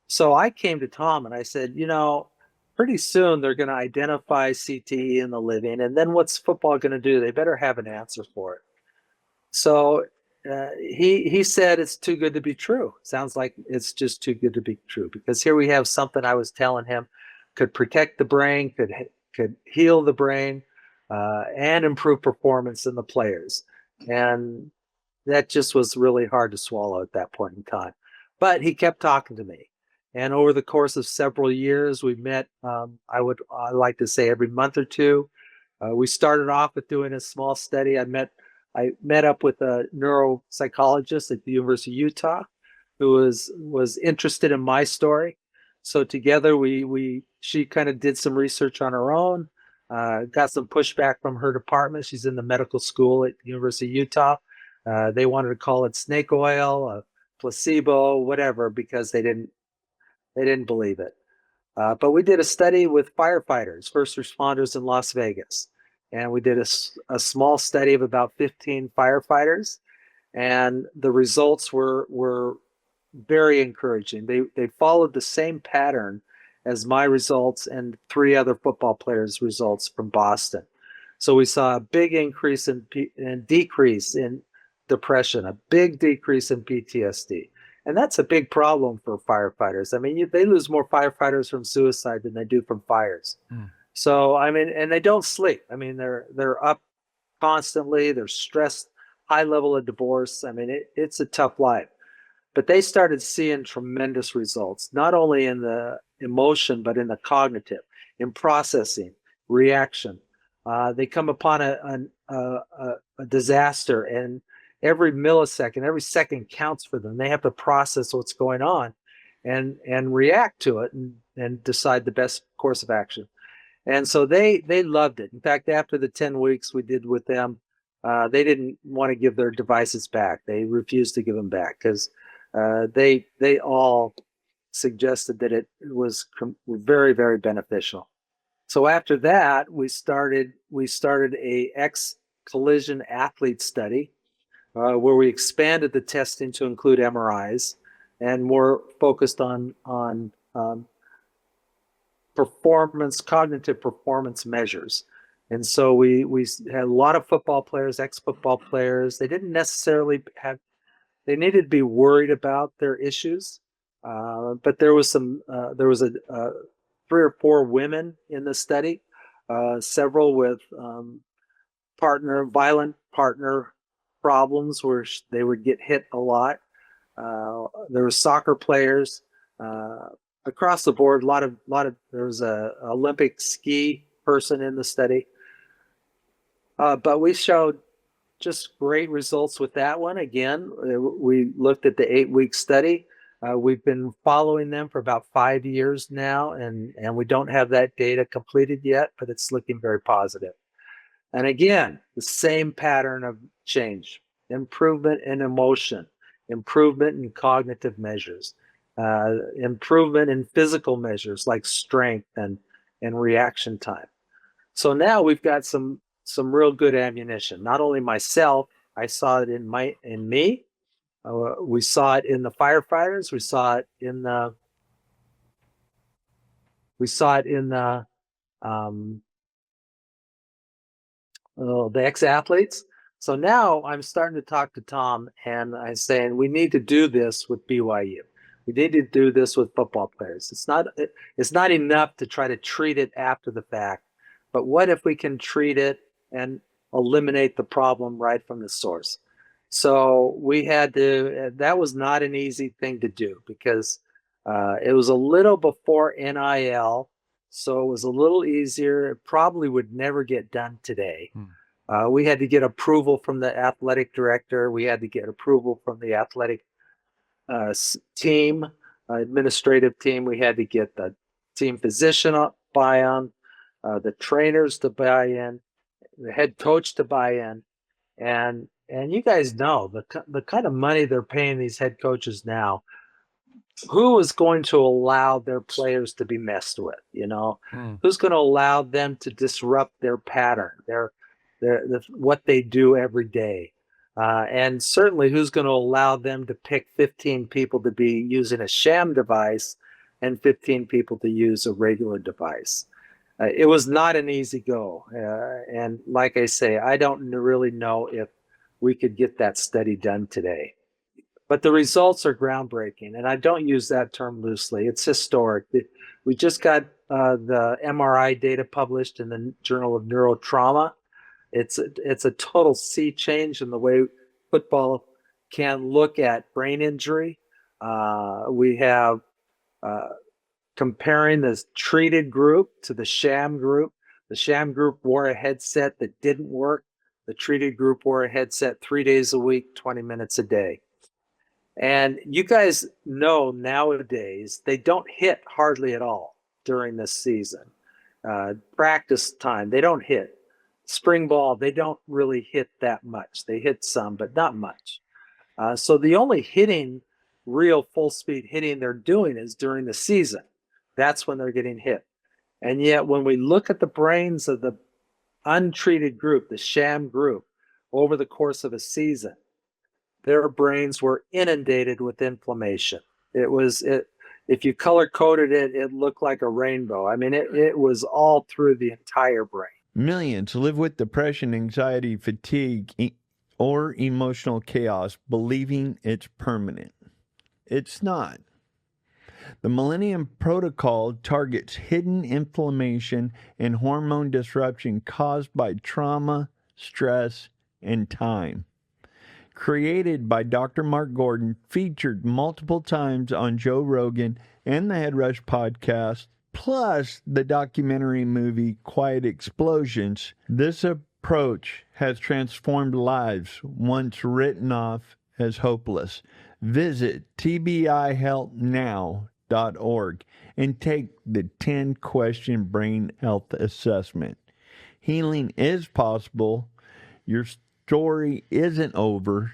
[SPEAKER 4] So I came to Tom and I said, pretty soon they're going to identify CTE in the living. And then what's football going to do? They better have an answer for it. So he said it's too good to be true. Sounds like it's just too good to be true, because here we have something I was telling him could protect the brain, could heal the brain, and improve performance in the players. And that just was really hard to swallow at that point in time. But he kept talking to me. And over the course of several years, we met, I like to say every month or two. We started off with doing a small study. I met up with a neuropsychologist at the University of Utah who was interested in my story. So together she kind of did some research on her own, got some pushback from her department. She's in the medical school at the University of Utah. They wanted to call it snake oil, a placebo, whatever, because they didn't believe it. But we did a study with firefighters, first responders in Las Vegas. And we did a small study of about 15 firefighters. And the results were very encouraging. They followed the same pattern as my results and 3 other football players' results from Boston. So we saw a big increase and decrease in depression, a big decrease in PTSD. And that's a big problem for firefighters. I mean, they lose more firefighters from suicide than they do from fires. So, I mean, and they don't sleep. I mean, they're up constantly. They're stressed, high level of divorce. I mean, it's a tough life. But they started seeing tremendous results, not only in the emotion, but in the cognitive, in processing, reaction. They come upon a disaster, and every millisecond, every second counts for them. They have to process what's going on and react to it and decide the best course of action. And so they loved it. In fact, after the 10 weeks we did with them, they didn't want to give their devices back. They refused to give them back because they all suggested that it was very, very beneficial. So after that, we started a ex-collision athlete study where we expanded the testing to include MRIs and more focused on cognitive performance measures. And so we had a lot of football players, ex-football players. They didn't necessarily they needed to be worried about their issues, but there was 3 or 4 women in the study, several with violent partner problems where they would get hit a lot. There were soccer players across the board. There was a Olympic ski person in the study, but we showed just great results with that one. Again, we looked at the 8-week study. We've been following them for about 5 years now, and we don't have that data completed yet, but it's looking very positive. And again, the same pattern of change, improvement in emotion, improvement in cognitive measures, improvement in physical measures like strength and reaction time. So now we've got some real good ammunition. Not only myself, I saw it in me. We saw it in the firefighters. We saw it in the ex-athletes. So now I'm starting to talk to Tom, and I'm saying we need to do this with BYU. We need to do this with football players. It's not enough to try to treat it after the fact, but what if we can treat it and eliminate the problem right from the source? So that was not an easy thing to do because it was a little before NIL, so it was a little easier. It probably would never get done today. We had to get approval from the athletic director. We had to get approval from the athletic team, administrative team. We had to get the team physician buy-in, the trainers to buy in, the head coach to buy in, and you guys know the kind of money they're paying these head coaches now. Who is going to allow their players to be messed with? Who's going to allow them to disrupt their pattern, their what they do every day. And certainly who's going to allow them to pick 15 people to be using a sham device and 15 people to use a regular device. It was not an easy go. And like I say, I don't really know if we could get that study done today. But the results are groundbreaking, and I don't use that term loosely. It's historic. We just got the MRI data published in the Journal of Neurotrauma. It's a total sea change in the way football can look at brain injury. We have comparing this treated group to the sham group. The sham group wore a headset that didn't work. The treated group wore a headset 3 days a week, 20 minutes a day. And you guys know nowadays they don't hit hardly at all during this season. Practice time, they don't hit. Spring ball, they don't really hit that much. They hit some, but not much. So the only hitting, real full speed hitting they're doing is during the season. That's when they're getting hit. And yet when we look at the brains of the untreated group, the sham group, over the course of a season, their brains were inundated with inflammation. If you color coded it, it looked like a rainbow. I mean, it was all through the entire brain.
[SPEAKER 3] Millions live with depression, anxiety, fatigue, or emotional chaos, believing it's permanent. It's not. The Millennium Protocol targets hidden inflammation and hormone disruption caused by trauma, stress, and time. Created by Dr. Mark Gordon, featured multiple times on Joe Rogan and the Head Rush podcast, plus the documentary movie Quiet Explosions, this approach has transformed lives once written off as hopeless. Visit tbihelpnow.org and take the 10-question brain health assessment. Healing is possible. Your story isn't over.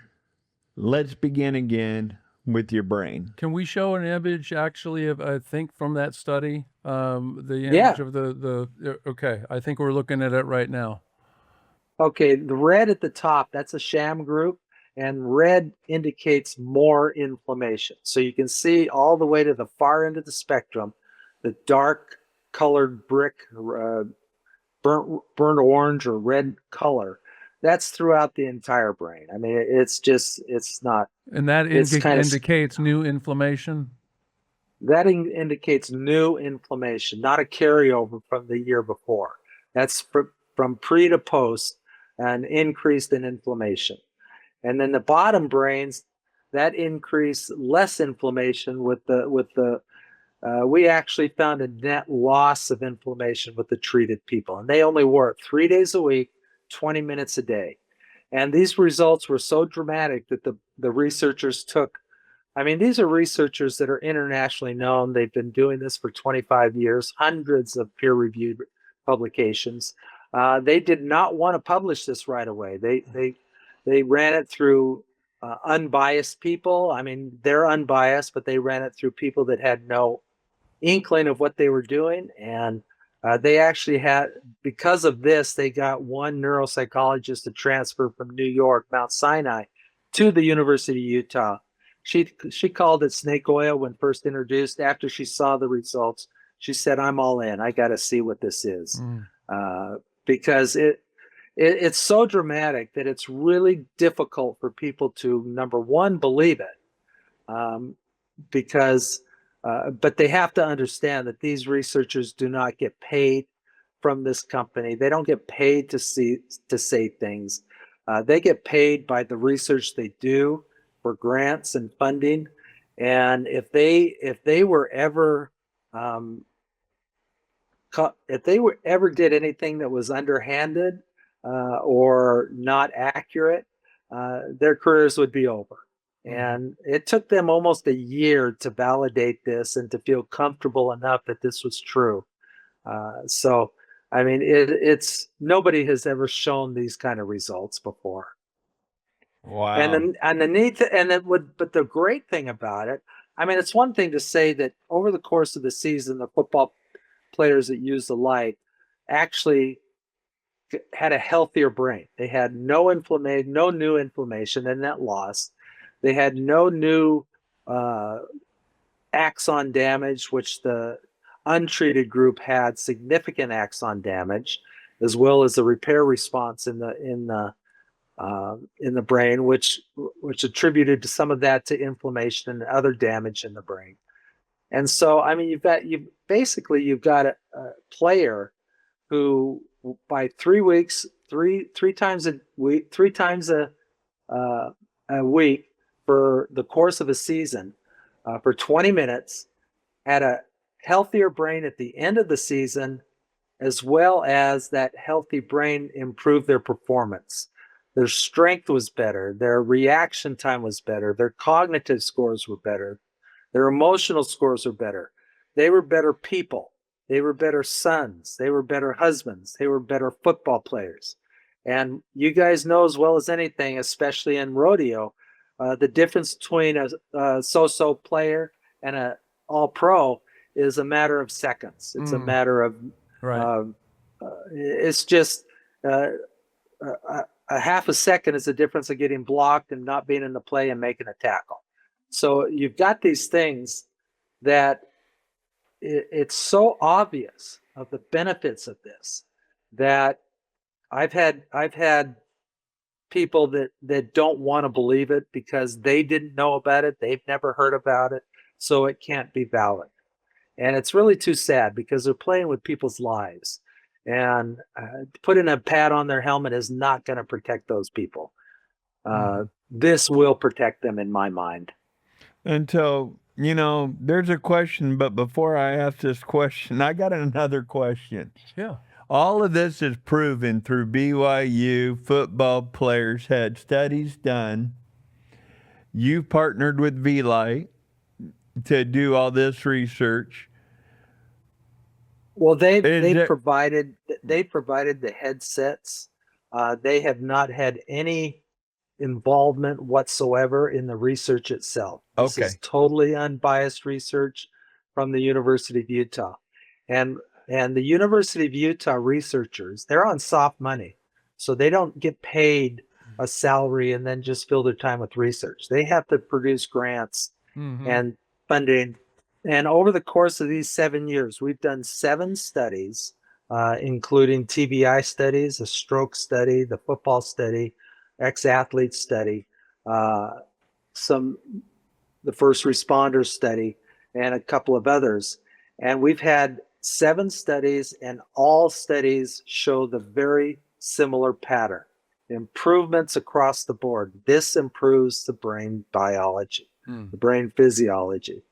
[SPEAKER 3] Let's begin again with your brain.
[SPEAKER 5] Can we show an image actually of, I think, from that study? The image of okay, I think we're looking at it right now.
[SPEAKER 4] Okay, the red at the top, that's a sham group, and red indicates more inflammation. So you can see all the way to the far end of the spectrum, the dark colored brick, burnt orange or red color. That's throughout the entire brain. I mean, it's not.
[SPEAKER 5] And that indicates new inflammation?
[SPEAKER 4] That indicates new inflammation, not a carryover from the year before. That's from pre to post, an increase in inflammation. And then the bottom brains, that increase less inflammation we actually found a net loss of inflammation with the treated people. And they only wore it 3 days a week, 20 minutes a day. And these results were so dramatic that the researchers these are researchers that are internationally known. They've been doing this for 25 years, hundreds of peer-reviewed publications. They did not want to publish this right away. They ran it through unbiased people. I mean, they're unbiased, but they ran it through people that had no inkling of what they were doing. And they actually because of this, they got one neuropsychologist to transfer from New York, Mount Sinai, to the University of Utah. She called it snake oil when first introduced. After she saw the results, she said, "I'm all in. I got to see what this is." Because it's so dramatic that it's really difficult for people to, number one, believe it. But they have to understand that these researchers do not get paid from this company. They don't get paid to say things. They get paid by the research they do for grants and funding. And if they were ever did anything that was underhanded or not accurate, their careers would be over. And it took them almost a year to validate this and to feel comfortable enough that this was true. So, I mean, it's nobody has ever shown these kind of results before.
[SPEAKER 3] Wow.
[SPEAKER 4] But the great thing about it, I mean, it's one thing to say that over the course of the season, the football players that use the light actually had a healthier brain. They had no inflammation, no new inflammation and net loss. They had no new axon damage, which the untreated group had significant axon damage, as well as the repair response in the brain, which attributed to some of that to inflammation and other damage in the brain. And so, I mean, you've got a player who by 3 weeks, three times a week, a week for the course of a season, for 20 minutes, had a healthier brain at the end of the season, as well as that healthy brain improved their performance. Their strength was better. Their reaction time was better. Their cognitive scores were better. Their emotional scores were better. They were better people. They were better sons. They were better husbands. They were better football players. And you guys know as well as anything, especially in rodeo, the difference between a so-so player and an all-pro is a matter of seconds. It's a matter of,
[SPEAKER 2] Right.
[SPEAKER 4] it's just a half a second is the difference of getting blocked and not being in the play and making a tackle. So you've got these things that it's so obvious of the benefits of this that I've had people that don't want to believe it because they didn't know about it. They've never heard about it. So it can't be valid. And it's really too sad because they're playing with people's lives. And putting a pad on their helmet is not going to protect those people. This will protect them in my mind.
[SPEAKER 3] Until, there's a question, but before I ask this question, I got another question.
[SPEAKER 2] Yeah.
[SPEAKER 3] All of this is proven through BYU. Football players had studies done. You partnered with Vielight to do all this research.
[SPEAKER 4] Well, they provided the headsets. They have not had any involvement whatsoever in the research itself. This is totally unbiased research from the University of Utah. And the University of Utah researchers, they're on soft money. So they don't get paid a salary and then just fill their time with research. They have to produce grants and funding. And over the course of these 7 years, we've done 7 studies, including TBI studies, a stroke study, the football study, ex-athlete study, the first responder study, and a couple of others. And we've had 7 studies, and all studies show the very similar pattern. Improvements across the board. This improves the brain biology, the brain physiology.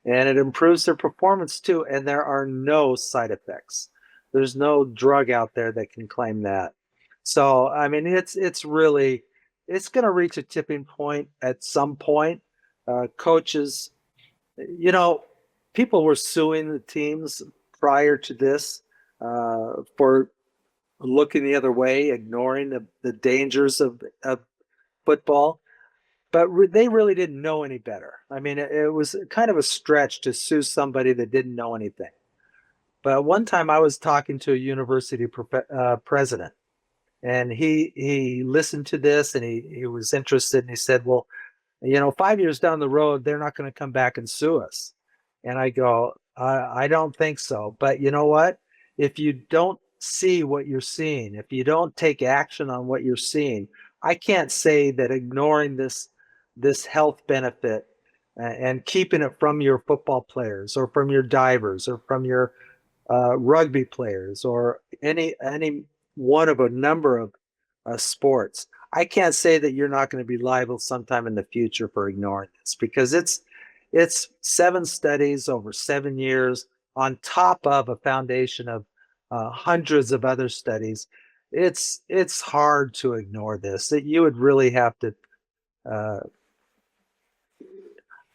[SPEAKER 4] And it improves their performance too. And there are no side effects. There's no drug out there that can claim that. So, I mean, it's going to reach a tipping point at some point. Coaches, people were suing the teams prior to this for looking the other way, ignoring the dangers of football. But they really didn't know any better. I mean, it was kind of a stretch to sue somebody that didn't know anything. But one time I was talking to a university president, and he listened to this, and he was interested, and he said, well, 5 years down the road, they're not going to come back and sue us. And I go, I don't think so. But you know what? If you don't see what you're seeing, if you don't take action on what you're seeing, I can't say that ignoring this health benefit and keeping it from your football players or from your divers or from your rugby players or any one of a number of sports, I can't say that you're not going to be liable sometime in the future for ignoring this, because it's 7 studies over 7 years on top of a foundation of hundreds of other studies. It's hard to ignore this. That you would really have to.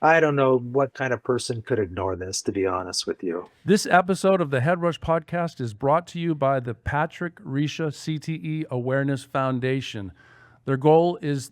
[SPEAKER 4] I don't know what kind of person could ignore this, to be honest with you.
[SPEAKER 2] This episode of the Head Rush Podcast is brought to you by the Patrick Risha CTE Awareness Foundation. Their goal is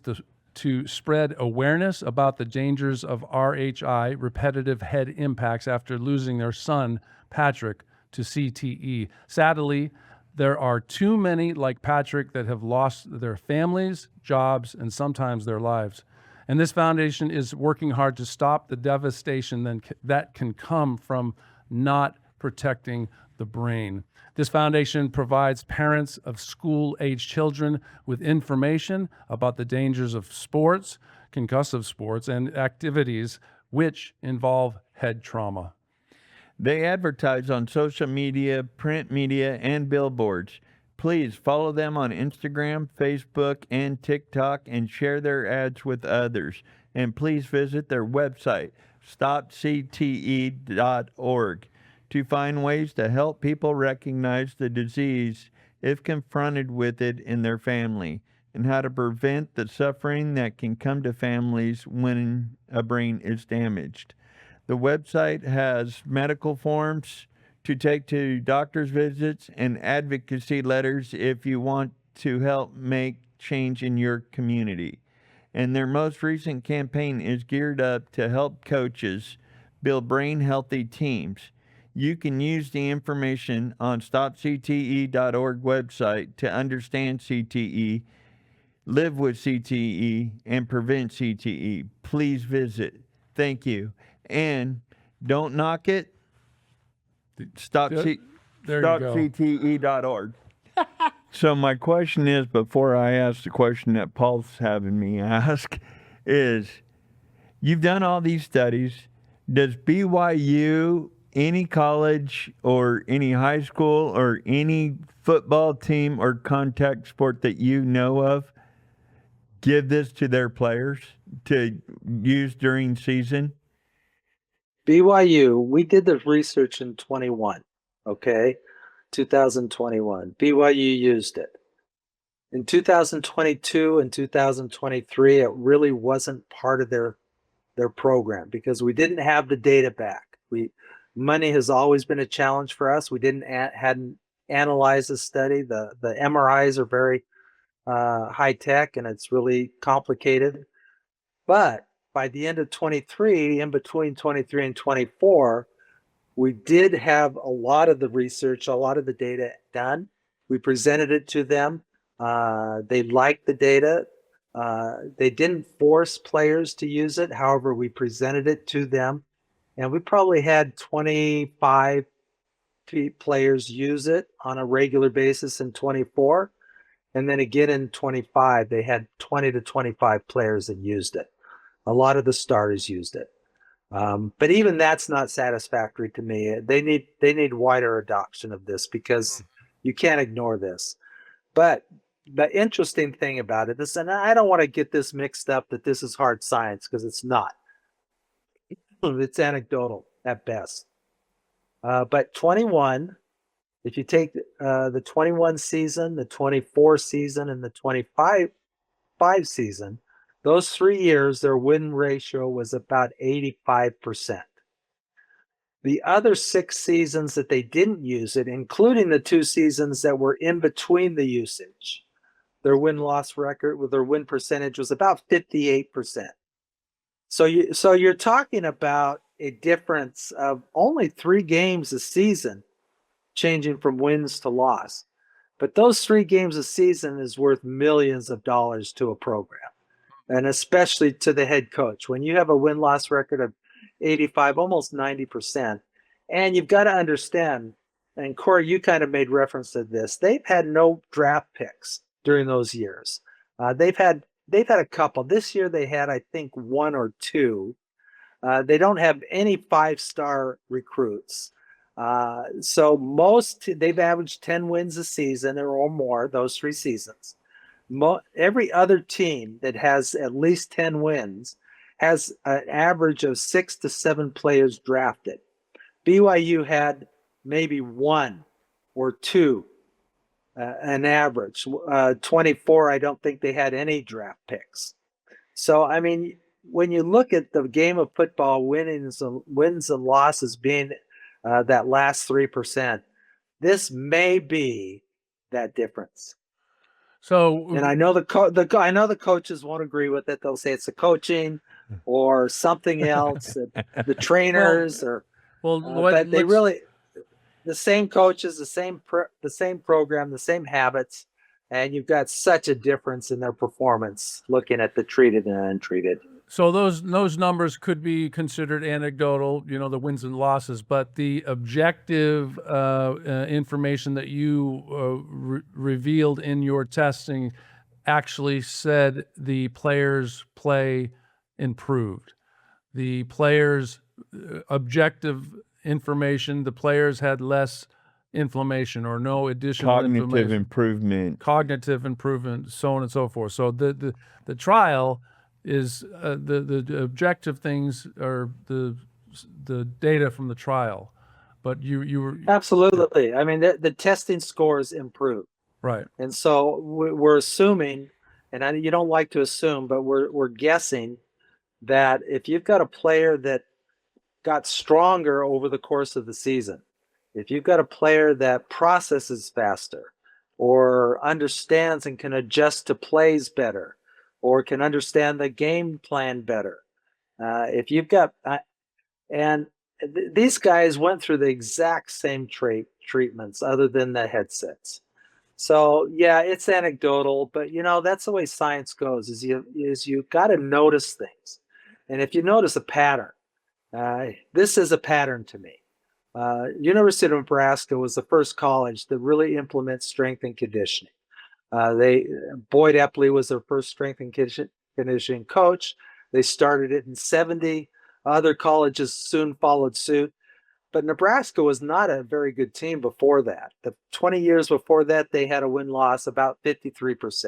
[SPEAKER 2] to spread awareness about the dangers of RHI, repetitive head impacts, after losing their son, Patrick, to CTE. Sadly,
[SPEAKER 5] There are too many like Patrick that have lost their families, jobs, and sometimes their lives. And this foundation is working hard to stop the devastation that can come from not protecting the brain. This foundation provides parents of school-age children with information about the dangers of sports, concussive sports, and activities which involve head trauma.
[SPEAKER 3] They advertise on social media, print media, and billboards. Please follow them on Instagram, Facebook, and TikTok and share their ads with others. And please visit their website, stopcte.org, to find ways to help people recognize the disease if confronted with it in their family, and how to prevent the suffering that can come to families when a brain is damaged. The website has medical forms to take to doctor's visits and advocacy letters if you want to help make change in your community. And their most recent campaign is geared up to help coaches build brain-healthy teams. You can use the information on stopcte.org website to understand CTE, live with CTE, and prevent CTE. Please visit. Thank you. And don't knock it. Stopcte.org. So my question is, before I ask the question that Paul's having me ask, is you've done all these studies. Does BYU, any college or any high school or any football team or contact sport that you know of, give this to their players to use during season?
[SPEAKER 4] BYU, we did the research in 2021. BYU used it. In 2022 and 2023, it really wasn't part of their program because we didn't have the data back. Money has always been a challenge for us. We hadn't analyzed the study. The MRIs are very high tech and it's really complicated. But by the end of 23, in between 23 and 24, we did have a lot of the research, a lot of the data done. We presented it to them. They liked the data. They didn't force players to use it. However, we presented it to them. And we probably had 25 players use it on a regular basis in 24. And then again in 25, they had 20 to 25 players that used it. A lot of the starters used it. But even that's not satisfactory to me. They need wider adoption of this because you can't ignore this. But the interesting thing about it is, and I don't want to get this mixed up that this is hard science because it's not. It's anecdotal at best. But 21, if you take the 21 season, the 24 season, and the 25 season, those 3 years, their win ratio was about 85%. The other 6 seasons that they didn't use it, including the 2 seasons that were in between the usage, their win-loss record with their win percentage was about 58%. So you're talking about a difference of only 3 games a season changing from wins to loss. But those 3 games a season is worth millions of dollars to a program. And especially to the head coach. When you have a win-loss record of 85, almost 90%, and you've got to understand, and Corey, you kind of made reference to this, they've had no draft picks during those years. They've had a couple. This year they had, I think, 1 or 2. They don't have any 5-star recruits. So they've averaged 10 wins a season or more, those 3 seasons. Every other team that has at least 10 wins has an average of 6 to 7 players drafted. BYU had maybe 1 or 2, an average. 24, I don't think they had any draft picks. So, I mean, when you look at the game of football, wins and losses being that last 3%, this may be that difference.
[SPEAKER 5] So,
[SPEAKER 4] and I know I know the coaches won't agree with it. They'll say it's the coaching or something else, the trainers, but they really. the same coaches, the same program, the same habits, and you've got such a difference in their performance looking at the treated and untreated.
[SPEAKER 5] So those numbers could be considered anecdotal, the wins and losses, but the objective information that you revealed in your testing actually said the players' play improved. The players' objective information, the players had less inflammation or no additional
[SPEAKER 3] Cognitive improvement.
[SPEAKER 5] cognitive improvement, so on and so forth. So the trial is the objective things are the data from the trial, but you were
[SPEAKER 4] Absolutely. I mean, the testing scores improve,
[SPEAKER 5] right.
[SPEAKER 4] and so we're assuming, and you don't like to assume, but we're guessing that if you've got a player that got stronger over the course of the season, if you've got a player that processes faster or understands and can adjust to plays better or can understand the game plan better, if you've got these guys went through the exact same treatments other than the headsets. So yeah, it's anecdotal, but that's the way science goes. Is you got to notice things, and if you notice a pattern, this is a pattern to me. University of Nebraska was the first college that really implements strength and conditioning. Boyd Epley was their first strength and conditioning coach. They started it in '70. Other colleges soon followed suit. But Nebraska was not a very good team before that. The 20 years before that, they had a win-loss about 53%.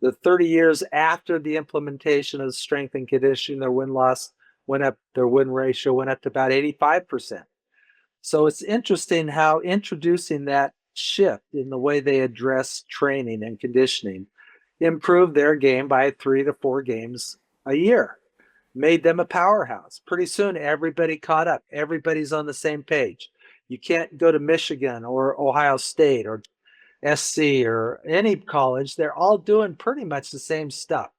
[SPEAKER 4] The 30 years after the implementation of strength and conditioning, their win-loss went up, their win ratio went up to about 85%. So it's interesting how introducing that shift in the way they address training and conditioning improved their game by 3 to 4 games a year. Made them a powerhouse. Pretty soon, everybody caught up. Everybody's on the same page. You can't go to Michigan or Ohio State or SC or any college. They're all doing pretty much the same stuff.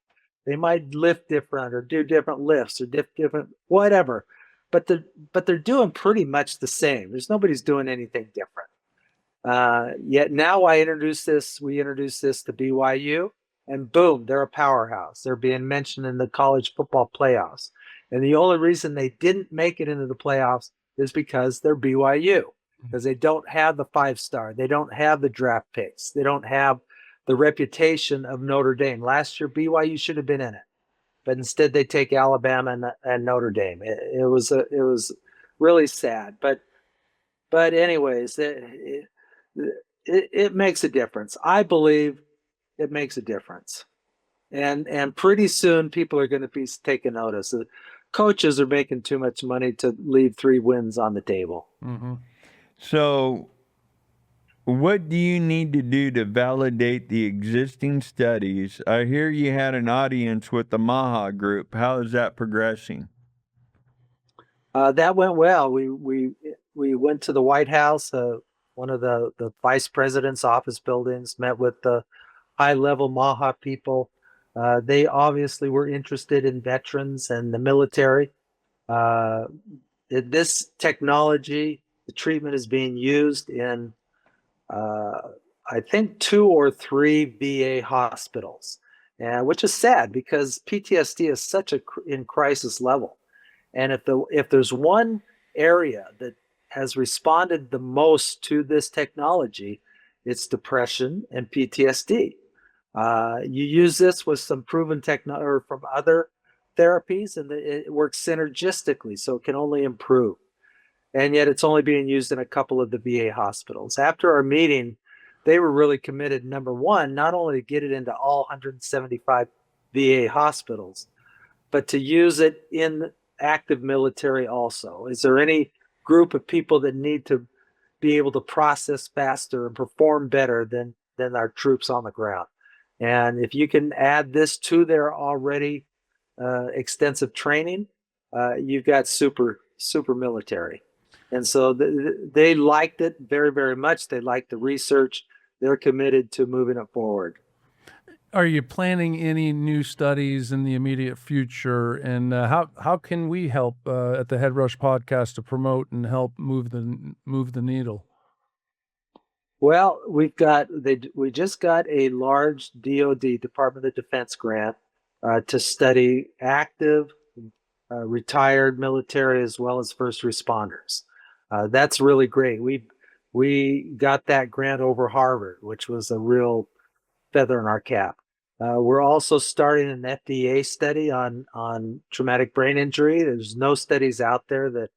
[SPEAKER 4] They might lift different or do different lifts or different whatever, but they're doing pretty much the same. Nobody's doing anything different. Yet now we introduce this to BYU. And boom, they're a powerhouse. They're being mentioned in the college football playoffs. And the only reason they didn't make it into the playoffs is because they're BYU, because they don't have the 5-star. They don't have the draft picks. They don't have the reputation of Notre Dame. Last year, BYU should have been in it, but instead they take Alabama and Notre Dame. It was really sad. But anyways, it makes a difference. I believe it makes a difference. And pretty soon people are going to be taking notice. The coaches are making too much money to leave 3 wins on the table.
[SPEAKER 5] Mm-hmm.
[SPEAKER 3] So what do you need to do to validate the existing studies? I hear you had an audience with the Maha group. How is that progressing?
[SPEAKER 4] That went well. We went to the White House, one of the vice president's office buildings, met with the high-level Maha people. They obviously were interested in veterans and the military. This technology, the treatment is being used in, I think, 2 or 3 VA hospitals, which is sad because PTSD is such in crisis level. And if there's one area that has responded the most to this technology, it's depression and PTSD. You use this with some proven or from other therapies, and it works synergistically, so it can only improve. And yet it's only being used in a couple of the VA hospitals. After our meeting, they were really committed, number one, not only to get it into all 175 VA hospitals, but to use it in active military also. Is there any group of people that need to be able to process faster and perform better than our troops on the ground? And if you can add this to their already extensive training, you've got super military. And so they liked it very, very much. They liked the research. They're committed to moving it forward.
[SPEAKER 5] Are you planning any new studies in the immediate future? And how can we help at the Head Rush podcast to promote and help move the needle?
[SPEAKER 4] Well, we just got a large DoD, Department of Defense grant to study active, retired military as well as first responders. That's really great. We got that grant over Harvard, which was a real feather in our cap. We're also starting an FDA study on traumatic brain injury. There's no studies out there that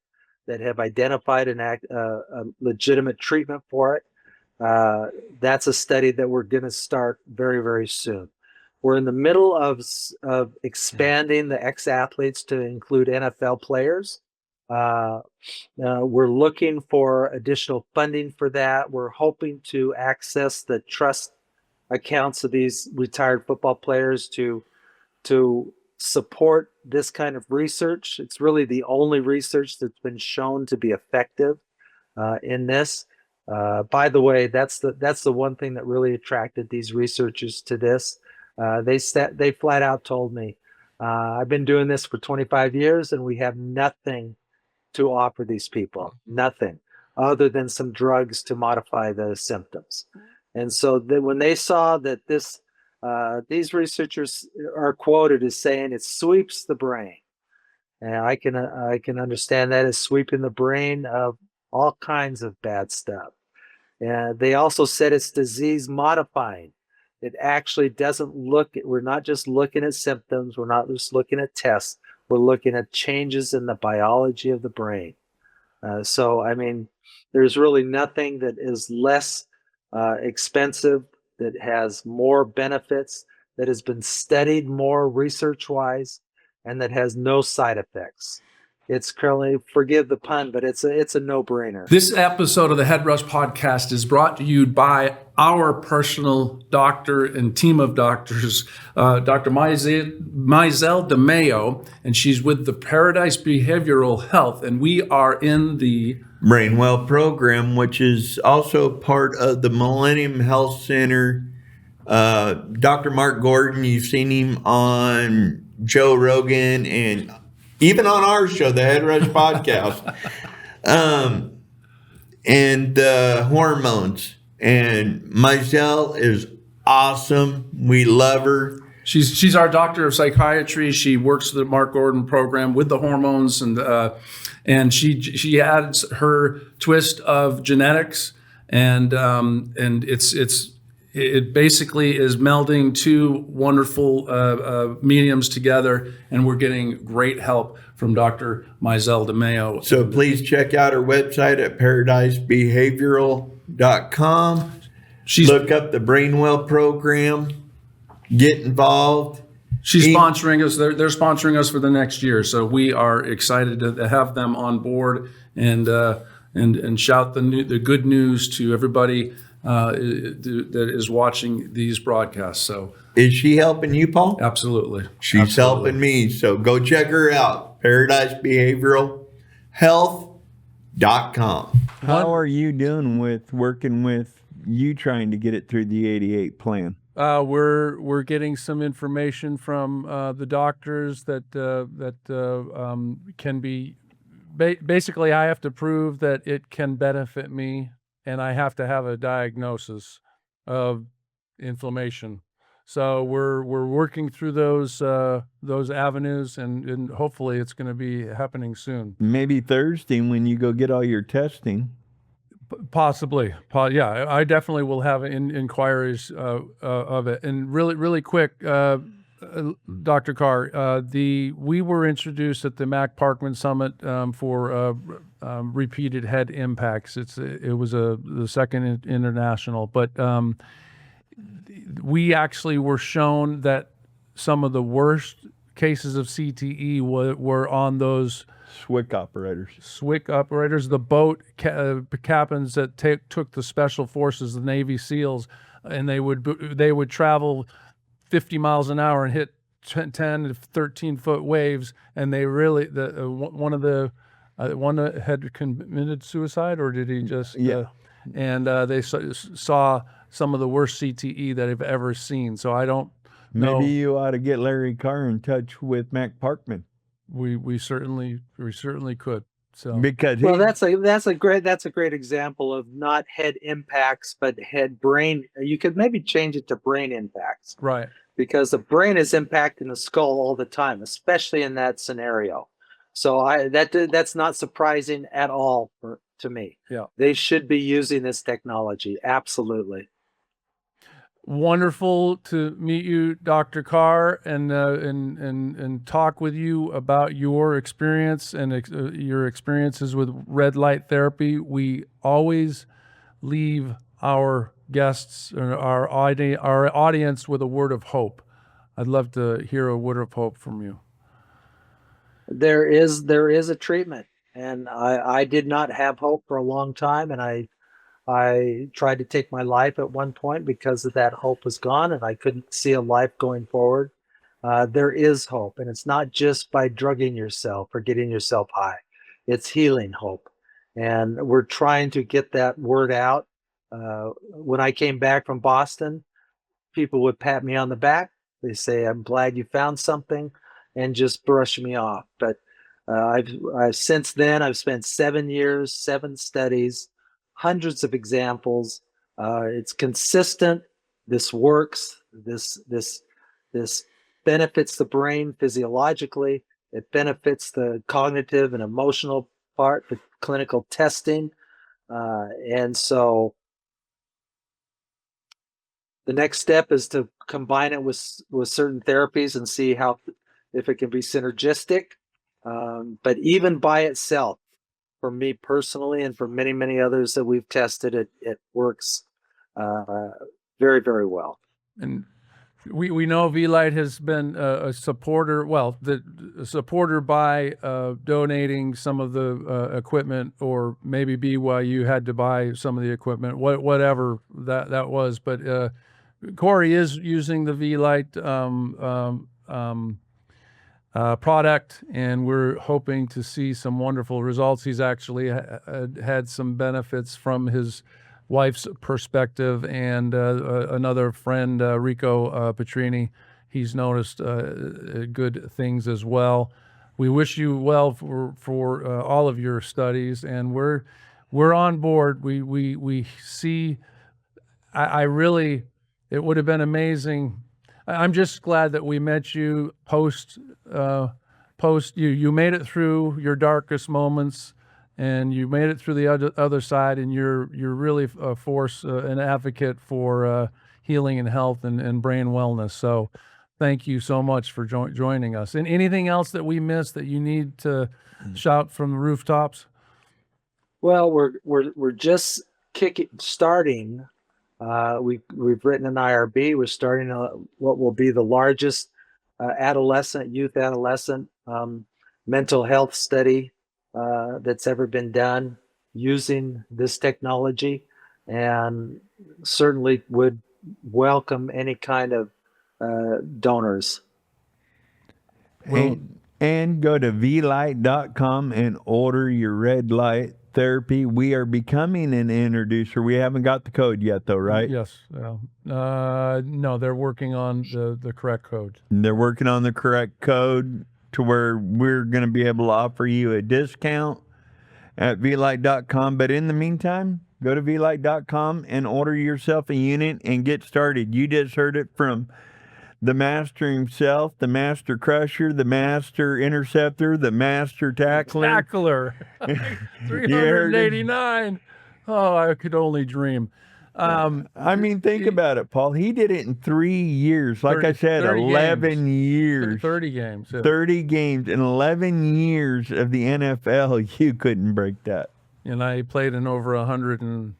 [SPEAKER 4] have identified a legitimate treatment for it. That's a study that we're going to start very, very soon. We're in the middle of expanding the ex-athletes to include NFL players. We're looking for additional funding for that. We're hoping to access the trust accounts of these retired football players to support this kind of research. It's really the only research that's been shown to be effective in this. By the way, that's the one thing that really attracted these researchers to this. They flat out told me, I've been doing this for 25 years and we have nothing to offer these people, nothing other than some drugs to modify the symptoms. And so when they saw that these researchers are quoted as saying it sweeps the brain, and I can understand that as sweeping the brain of all kinds of bad stuff. And they also said it's disease modifying. It actually doesn't we're not just looking at symptoms, we're not just looking at tests, we're looking at changes in the biology of the brain. So, I mean, there's really nothing that is less expensive, that has more benefits, that has been studied more research-wise, and that has no side effects. It's currently, forgive the pun, but it's a no-brainer.
[SPEAKER 5] This episode of the Head Rush Podcast is brought to you by our personal doctor and team of doctors, Dr. Mizelle DeMayo, and she's with the Paradise Behavioral Health, and we are in the
[SPEAKER 3] Brainwell program, which is also part of the Millennium Health Center. Dr. Mark Gordon, you've seen him on Joe Rogan and even on our show, the Head Rush Podcast. And hormones. And Mizelle is awesome. We love her.
[SPEAKER 5] She's our doctor of psychiatry. She works the Mark Gordon program with the hormones, and she adds her twist of genetics, and it basically is melding two wonderful mediums together, and we're getting great help from Dr. Mizelle DeMayo.
[SPEAKER 3] So please check out her website at paradisebehavioral.com. Look up the Brainwell program. Get involved.
[SPEAKER 5] She's sponsoring us. They're sponsoring us for the next year, so we are excited to have them on board and shout the good news to everybody that is watching these broadcasts. So,
[SPEAKER 3] is she helping you, Paul?
[SPEAKER 5] Absolutely.
[SPEAKER 3] She's helping me. So go check her out. ParadiseBehavioralHealth.com. How are you doing with working with you trying to get it through the 88 plan?
[SPEAKER 2] We're getting some information from the doctors that can be basically. I have to prove that it can benefit me, and I have to have a diagnosis of inflammation. So we're working through those avenues, and hopefully it's going to be happening soon.
[SPEAKER 3] Maybe Thursday when you go get all your testing.
[SPEAKER 2] Possibly. Yeah, I definitely will have inquiries of it. And really quick, Dr. Carr, we were introduced at the Mac Parkman Summit for repeated head impacts. It was the second international, but we actually were shown that some of the worst cases of CTE were on those
[SPEAKER 3] SWIC operators.
[SPEAKER 2] The boat captains that took the special forces, the Navy SEALs, and they would travel 50 miles an hour and hit 10 to 13 foot waves, and they really one had committed suicide, or did he just and they saw some of the worst CTE that I've ever seen. So I don't know.
[SPEAKER 3] Maybe you ought to get Larry Carr in touch with Mac Parkman.
[SPEAKER 2] We certainly could.
[SPEAKER 5] So
[SPEAKER 3] because
[SPEAKER 4] Well, that's a great example of not head impacts, but head brain. You could maybe change it to brain impacts,
[SPEAKER 5] right.
[SPEAKER 4] because the brain is impacting the skull all the time, especially in that scenario. So that's not surprising at all to me.
[SPEAKER 5] Yeah.
[SPEAKER 4] They should be using this technology. Absolutely.
[SPEAKER 5] Wonderful to meet you, Dr. Carr, and talk with you about your experience and your experiences with red light therapy. We always leave our guests or our audience with a word of hope. I'd love to hear a word of hope from you.
[SPEAKER 4] There is a treatment, and I did not have hope for a long time, and I tried to take my life at one point because of that hope was gone, and I couldn't see a life going forward. There is hope, and it's not just by drugging yourself or getting yourself high. It's healing hope, and we're trying to get that word out. When I came back from Boston, people would pat me on the back. They say, "I'm glad you found something," and just brush me off. But I've since then I've spent 7 years, 7 studies, hundreds of examples. It's consistent. This works. This benefits the brain physiologically. It benefits the cognitive and emotional part, the clinical testing, and so the next step is to combine it with certain therapies and see how if it can be synergistic. But even by itself, for me personally, and for many others that we've tested, it works very, very well.
[SPEAKER 5] And we know Vielight has been a supporter. Well, a supporter by donating some of the equipment, or maybe BYU had to buy some of the equipment, whatever that was. But Corey is using the Vielight product, and we're hoping to see some wonderful results. He's actually had some benefits from his wife's perspective, and another friend, Rico Petrini, he's noticed good things as well. We wish you well for all of your studies, and we're on board. We see. I really, it would have been amazing. I'm just glad that we met you post. You made it through your darkest moments, and you made it through the other side, and you're really a force, an advocate for healing and health and brain wellness. So thank you so much for joining us. And anything else that we missed that you need to shout from the rooftops?
[SPEAKER 4] Well, we're just starting. We've written an IRB. We're starting what will be the largest youth adolescent mental health study that's ever been done using this technology, and certainly would welcome any kind of donors.
[SPEAKER 3] And go to Vielight.com and order your red light therapy. We are becoming an introducer. We haven't got the code yet, though, right?
[SPEAKER 5] Yes. No, they're working on the correct code.
[SPEAKER 3] They're working on the correct code to where we're going to be able to offer you a discount at Vielight.com. But in the meantime, go to Vielight.com and order yourself a unit and get started. You just heard it from the master himself, the master crusher, the master interceptor, the master tackler.
[SPEAKER 5] Tackler. 389. Oh, I could only dream.
[SPEAKER 3] I mean, think about it, Paul. He did it in 3 years. Like I said, 11 years.
[SPEAKER 5] 30 games. Yeah.
[SPEAKER 3] 30 games in 11 years of the NFL. You couldn't break that.
[SPEAKER 5] And I played in over 100 and,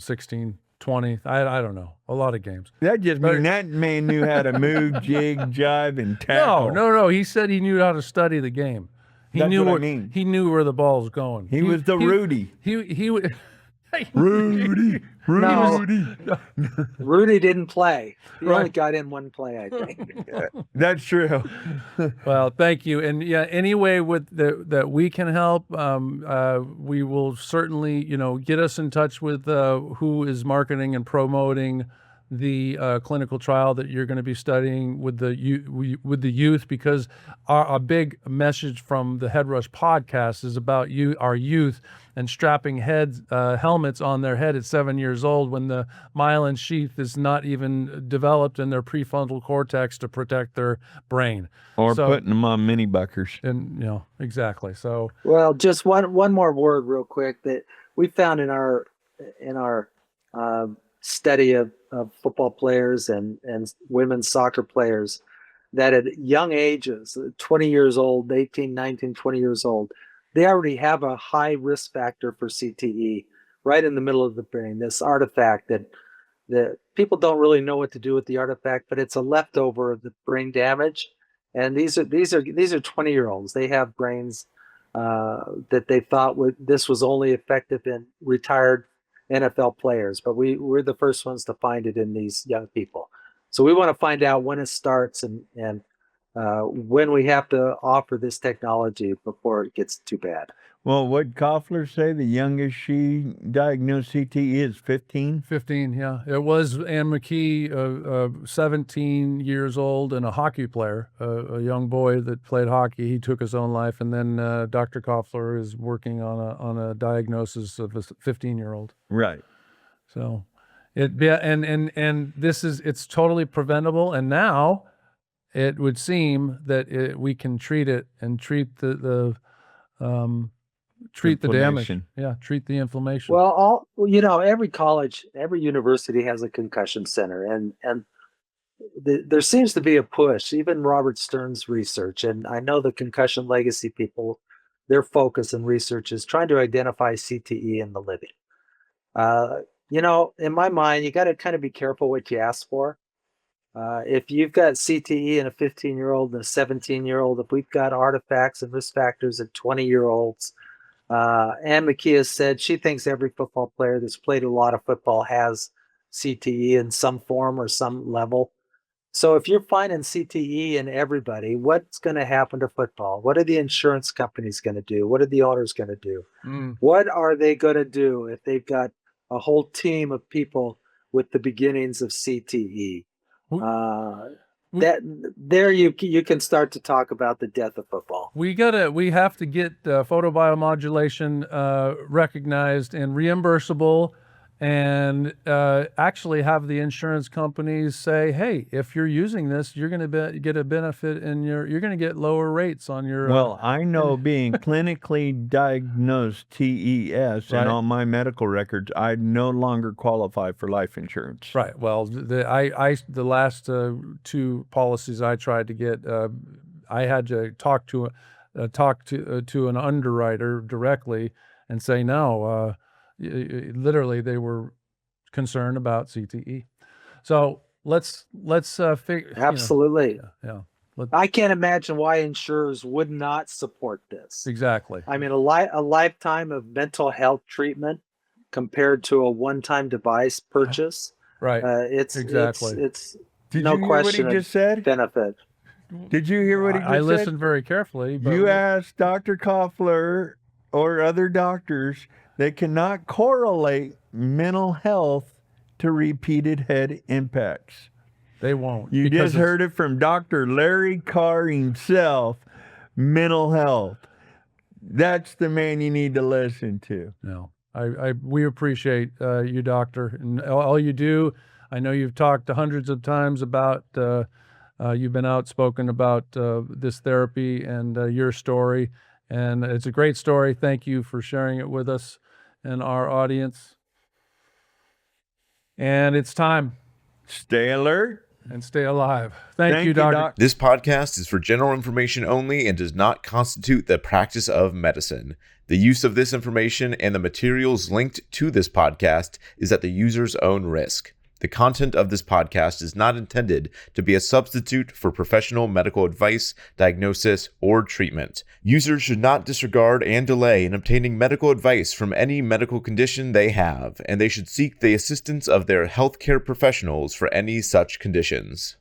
[SPEAKER 5] 16, 20. I don't know. A lot of games.
[SPEAKER 3] That just means that man knew how to move, jig, jive, and tackle.
[SPEAKER 5] No. He said he knew how to study the game. He
[SPEAKER 3] That's
[SPEAKER 5] knew
[SPEAKER 3] what I mean.
[SPEAKER 5] He knew where the ball was going.
[SPEAKER 3] He was the Rudy.
[SPEAKER 5] He
[SPEAKER 3] Rudy.
[SPEAKER 4] Rudy didn't play. He only got in one play, I think.
[SPEAKER 3] That's true.
[SPEAKER 5] Well, thank you. And yeah, any way that we can help, we will certainly, get us in touch with who is marketing and promoting the clinical trial that you're going to be studying with the youth, because a big message from the Head Rush podcast is about our youth and strapping helmets on their head at 7 years old when the myelin sheath is not even developed in their prefrontal cortex to protect their brain.
[SPEAKER 3] Or putting them on mini buckers.
[SPEAKER 5] And exactly. So
[SPEAKER 4] well, just one more word real quick that we found in our study of football players and women's soccer players, that at young ages, 20 years old, 18, 19, 20 years old, they already have a high risk factor for CTE right in the middle of the brain, this artifact that people don't really know what to do with the artifact, but it's a leftover of the brain damage. And these are 20-year-olds. They have brains that they thought this was only effective in retired NFL players, but we're the first ones to find it in these young people. So we want to find out when it starts and when we have to offer this technology before it gets too bad.
[SPEAKER 3] Well, what Koffler say? The youngest she diagnosed CTE is 15?
[SPEAKER 5] 15, yeah. It was Ann McKee, 17 years old and a hockey player, a young boy that played hockey. He took his own life. And then Dr. Koffler is working on a diagnosis of a 15-year-old.
[SPEAKER 3] Right.
[SPEAKER 5] So and it's totally preventable. And now it would seem that we can treat it and treat the damage. Yeah, treat the inflammation.
[SPEAKER 4] Well, every college, every university has a concussion center, and there seems to be a push. Even Robert Stern's research, and I know the concussion legacy people, their focus and research is trying to identify CTE in the living. In my mind, you got to kind of be careful what you ask for. If you've got CTE in a 15-year-old and a 17-year-old, if we've got artifacts and risk factors in 20-year-olds, Ann McKee has said she thinks every football player that's played a lot of football has CTE in some form or some level. So if you're finding CTE in everybody, what's going to happen to football? What are the insurance companies going to do? What are the owners going to do? What are they going to do if they've got a whole team of people with the beginnings of CTE? You can start to talk about the death of football.
[SPEAKER 5] We have to get photobiomodulation recognized and reimbursable, and actually have the insurance companies say, hey, if you're using this, you're going to get a benefit, and you're going to get lower rates on your.
[SPEAKER 3] Well, I know being clinically diagnosed TES and on my medical records, I no longer qualify for life insurance.
[SPEAKER 5] Right. Well, the last two policies I tried to get, I had to talk to an underwriter directly and say no. Literally, they were concerned about CTE. So let's figure.
[SPEAKER 4] Absolutely.
[SPEAKER 5] Yeah.
[SPEAKER 4] I can't imagine why insurers would not support this.
[SPEAKER 5] Exactly.
[SPEAKER 4] I mean, a lifetime of mental health treatment compared to a one-time device purchase.
[SPEAKER 5] Right.
[SPEAKER 4] It's
[SPEAKER 3] Did
[SPEAKER 4] no
[SPEAKER 3] you hear
[SPEAKER 4] question
[SPEAKER 3] what he just said?
[SPEAKER 4] Benefit.
[SPEAKER 3] Did you hear what he just said?
[SPEAKER 5] I listened very carefully. But
[SPEAKER 3] you asked Dr. Koffler or other doctors. They cannot correlate mental health to repeated head impacts.
[SPEAKER 5] They won't.
[SPEAKER 3] You just heard it from Dr. Larry Carr himself. Mental health. That's the man you need to listen to.
[SPEAKER 5] No, we appreciate you, doctor, and all you do. I know you've talked hundreds of times about. You've been outspoken about this therapy and your story, and it's a great story. Thank you for sharing it with us and our audience. And it's time.
[SPEAKER 3] Stay alert.
[SPEAKER 5] And stay alive. Thank you, Doctor.
[SPEAKER 1] This podcast is for general information only and does not constitute the practice of medicine. The use of this information and the materials linked to this podcast is at the user's own risk. The content of this podcast is not intended to be a substitute for professional medical advice, diagnosis, or treatment. Users should not disregard and delay in obtaining medical advice from any medical condition they have, and they should seek the assistance of their healthcare professionals for any such conditions.